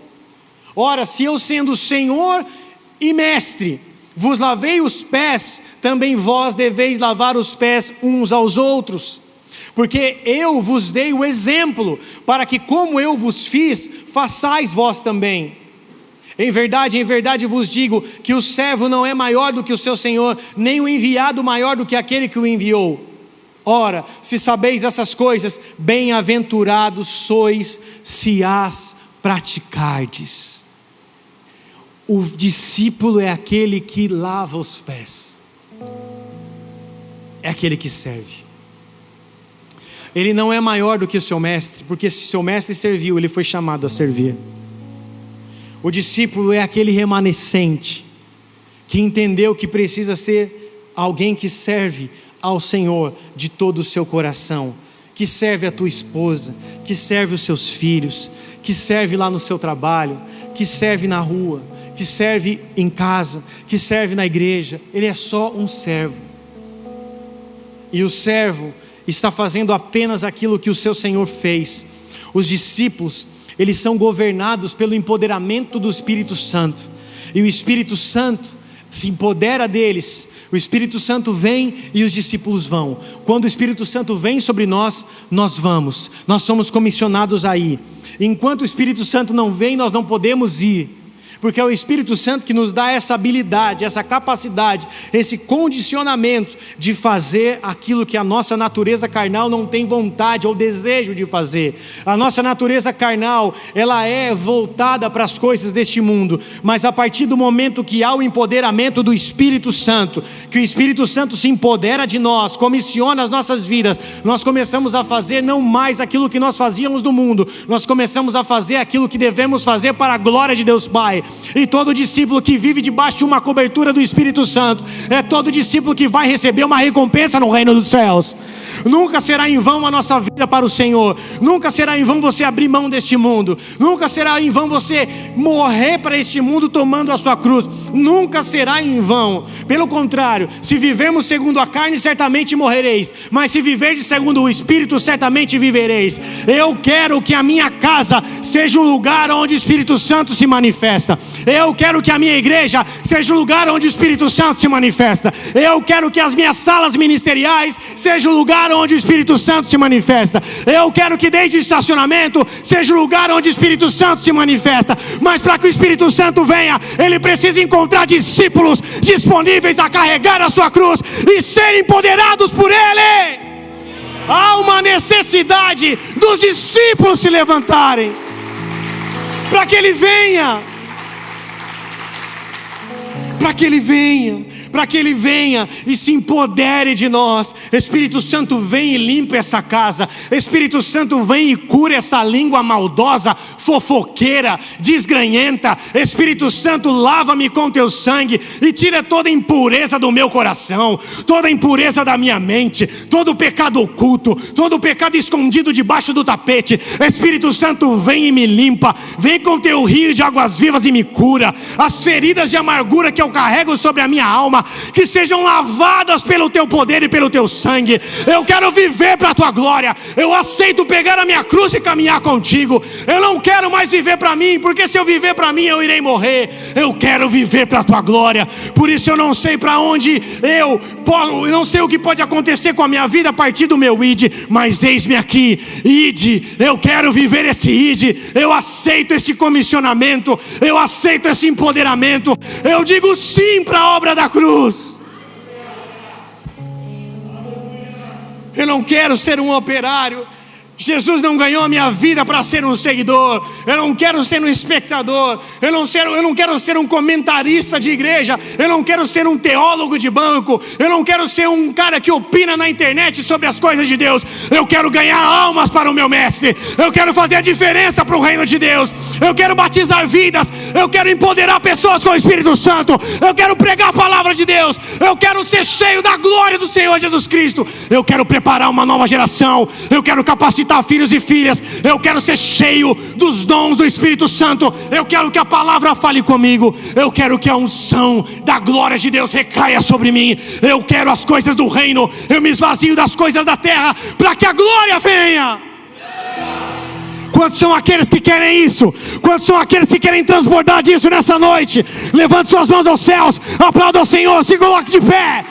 Ora, se eu sendo senhor e mestre vos lavei os pés, também vós deveis lavar os pés uns aos outros, porque eu vos dei o exemplo, para que como eu vos fiz, façais vós também. Em verdade vos digo, que o servo não é maior do que o seu senhor, nem o enviado maior do que aquele que o enviou. Ora, se sabeis essas coisas, bem-aventurados sois, se as praticardes. O discípulo é aquele que lava os pés, é aquele que serve. Ele não é maior do que o seu mestre, porque se seu mestre serviu, ele foi chamado a servir. O discípulo é aquele remanescente, que entendeu que precisa ser alguém que serve ao Senhor de todo o seu coração, que serve a tua esposa, que serve os seus filhos, que serve lá no seu trabalho, que serve na rua, que serve em casa, que serve na igreja. Ele é só um servo. E o servo está fazendo apenas aquilo que o seu Senhor fez. Os discípulos, eles são governados pelo empoderamento do Espírito Santo. E o Espírito Santo se empodera deles. O Espírito Santo vem e os discípulos vão. Quando o Espírito Santo vem sobre nós, nós vamos. Nós somos comissionados a ir. Enquanto o Espírito Santo não vem, nós não podemos ir. Porque é o Espírito Santo que nos dá essa habilidade, essa capacidade, esse condicionamento de fazer aquilo que a nossa natureza carnal não tem vontade ou desejo de fazer. A nossa natureza carnal, ela é voltada para as coisas deste mundo, mas a partir do momento que há o empoderamento do Espírito Santo, que o Espírito Santo se empodera de nós, comissiona as nossas vidas, nós começamos a fazer não mais aquilo que nós fazíamos no mundo, nós começamos a fazer aquilo que devemos fazer para a glória de Deus Pai. E todo discípulo que vive debaixo de uma cobertura do Espírito Santo é todo discípulo que vai receber uma recompensa no reino dos céus. Nunca será em vão a nossa vida para o Senhor. Nunca será em vão você abrir mão deste mundo. Nunca será em vão você morrer para este mundo tomando a sua cruz. Nunca será em vão. Pelo contrário, se vivermos segundo a carne, certamente morrereis, mas se viverdes segundo o Espírito, certamente vivereis. Eu quero que a minha casa seja um lugar onde o Espírito Santo se manifesta. Eu quero que a minha igreja seja um lugar onde o Espírito Santo se manifesta. Eu quero que as minhas salas ministeriais sejam um lugar onde o Espírito Santo se manifesta. Eu quero que desde o estacionamento seja um lugar onde o Espírito Santo se manifesta. Mas para que o Espírito Santo venha, ele precisa encontrar discípulos disponíveis a carregar a sua cruz e serem empoderados por ele. Há uma necessidade dos discípulos se levantarem para que ele venha. Para que ele venha e se empodere de nós. Espírito Santo, vem e limpa essa casa. Espírito Santo, vem e cura essa língua maldosa, fofoqueira, desgranhenta. Espírito Santo, lava-me com teu sangue e tira toda impureza do meu coração, toda impureza da minha mente, todo pecado oculto, todo pecado escondido debaixo do tapete. Espírito Santo, vem e me limpa. Vem com teu rio de águas vivas e me cura. As feridas de amargura que eu carrego sobre a minha alma, que sejam lavadas pelo teu poder e pelo teu sangue. Eu quero viver para a tua glória. Eu aceito pegar a minha cruz e caminhar contigo. Eu não quero mais viver para mim, porque se eu viver para mim eu irei morrer. Eu quero viver para a tua glória. Por isso eu não sei para onde eu não sei o que pode acontecer com a minha vida a partir do meu id, mas eis-me aqui, id. Eu quero viver esse id. Eu aceito esse comissionamento, eu aceito esse empoderamento. Eu digo sim para a obra da cruz. Eu não quero ser um operário. Jesus não ganhou a minha vida para ser um seguidor. Eu não quero ser um espectador. Eu não quero ser um comentarista de igreja. Eu não quero ser um teólogo de banco. Eu não quero ser um cara que opina na internet sobre as coisas de Deus. Eu quero ganhar almas para o meu mestre. Eu quero fazer a diferença para o reino de Deus. Eu quero batizar vidas. Eu quero empoderar pessoas com o Espírito Santo. Eu quero pregar a palavra de Deus. Eu quero ser cheio da glória do Senhor Jesus Cristo. Eu quero preparar uma nova geração. Eu quero capacitar filhos e filhas. Eu quero ser cheio dos dons do Espírito Santo. Eu quero que a palavra fale comigo. Eu quero que a unção da glória de Deus recaia sobre mim. Eu quero as coisas do reino. Eu me esvazio das coisas da terra para que a glória venha. Quantos são aqueles que querem isso? Quantos são aqueles que querem transbordar disso nessa noite? Levante suas mãos aos céus, aplauda ao Senhor, se coloque de pé.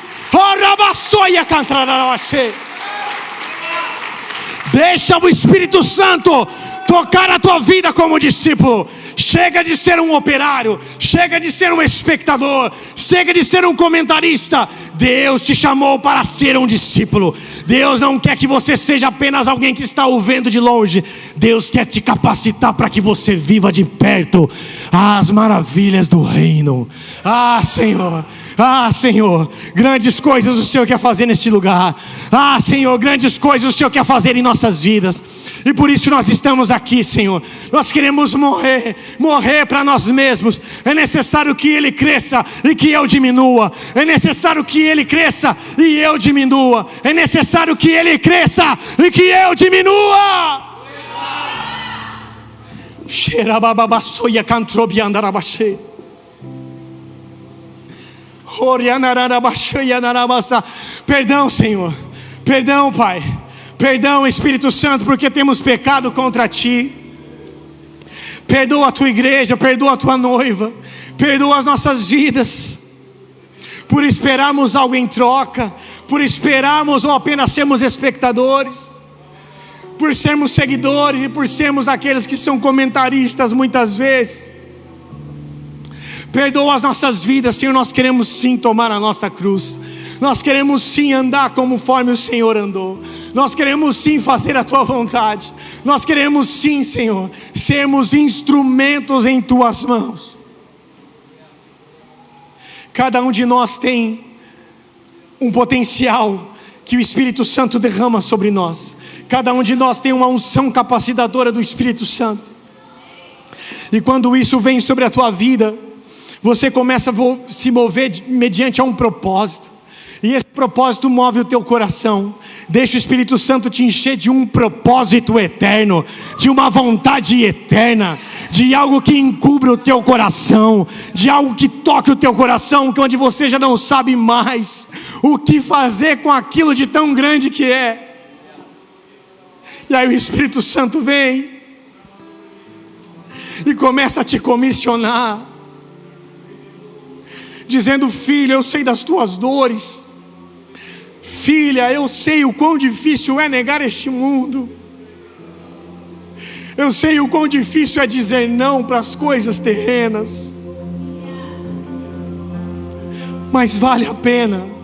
Deixa o Espírito Santo tocar a tua vida como discípulo. Chega de ser um operário, chega de ser um espectador, chega de ser um comentarista. Deus te chamou para ser um discípulo. Deus não quer que você seja apenas alguém que está o vendo de longe. Deus quer te capacitar para que você viva de perto as maravilhas do reino. Ah, Senhor, grandes coisas o Senhor quer fazer neste lugar. Ah, Senhor, grandes coisas o Senhor quer fazer em nossas vidas. E por isso nós estamos aqui, Senhor. Nós queremos morrer para nós mesmos. É necessário que Ele cresça e que eu diminua. É necessário que Ele cresça e eu diminua. É necessário que Ele cresça e que eu diminua. Perdão, Senhor. Perdão, Pai. Perdão, Espírito Santo, porque temos pecado contra Ti. Perdoa a Tua igreja, perdoa a Tua noiva, perdoa as nossas vidas, por esperarmos algo em troca, por esperarmos ou apenas sermos espectadores, por sermos seguidores e por sermos aqueles que são comentaristas muitas vezes. Perdoa as nossas vidas, Senhor. Nós queremos sim tomar a nossa cruz. Nós queremos sim andar conforme o Senhor andou. Nós queremos sim fazer a Tua vontade. Nós queremos sim, Senhor, sermos instrumentos em Tuas mãos. Cada um de nós tem um potencial que o Espírito Santo derrama sobre nós. Cada um de nós tem uma unção capacitadora do Espírito Santo. E quando isso vem sobre a tua vida, você começa a se mover mediante a um propósito. E esse propósito move o teu coração. Deixa o Espírito Santo te encher de um propósito eterno, de uma vontade eterna, de algo que encubra o teu coração, de algo que toque o teu coração, que onde você já não sabe mais o que fazer com aquilo de tão grande que é. E aí o Espírito Santo vem e começa a te comissionar, dizendo: filho, eu sei das tuas dores. Filha, eu sei o quão difícil é negar este mundo. Eu sei o quão difícil é dizer não para as coisas terrenas. Mas vale a pena.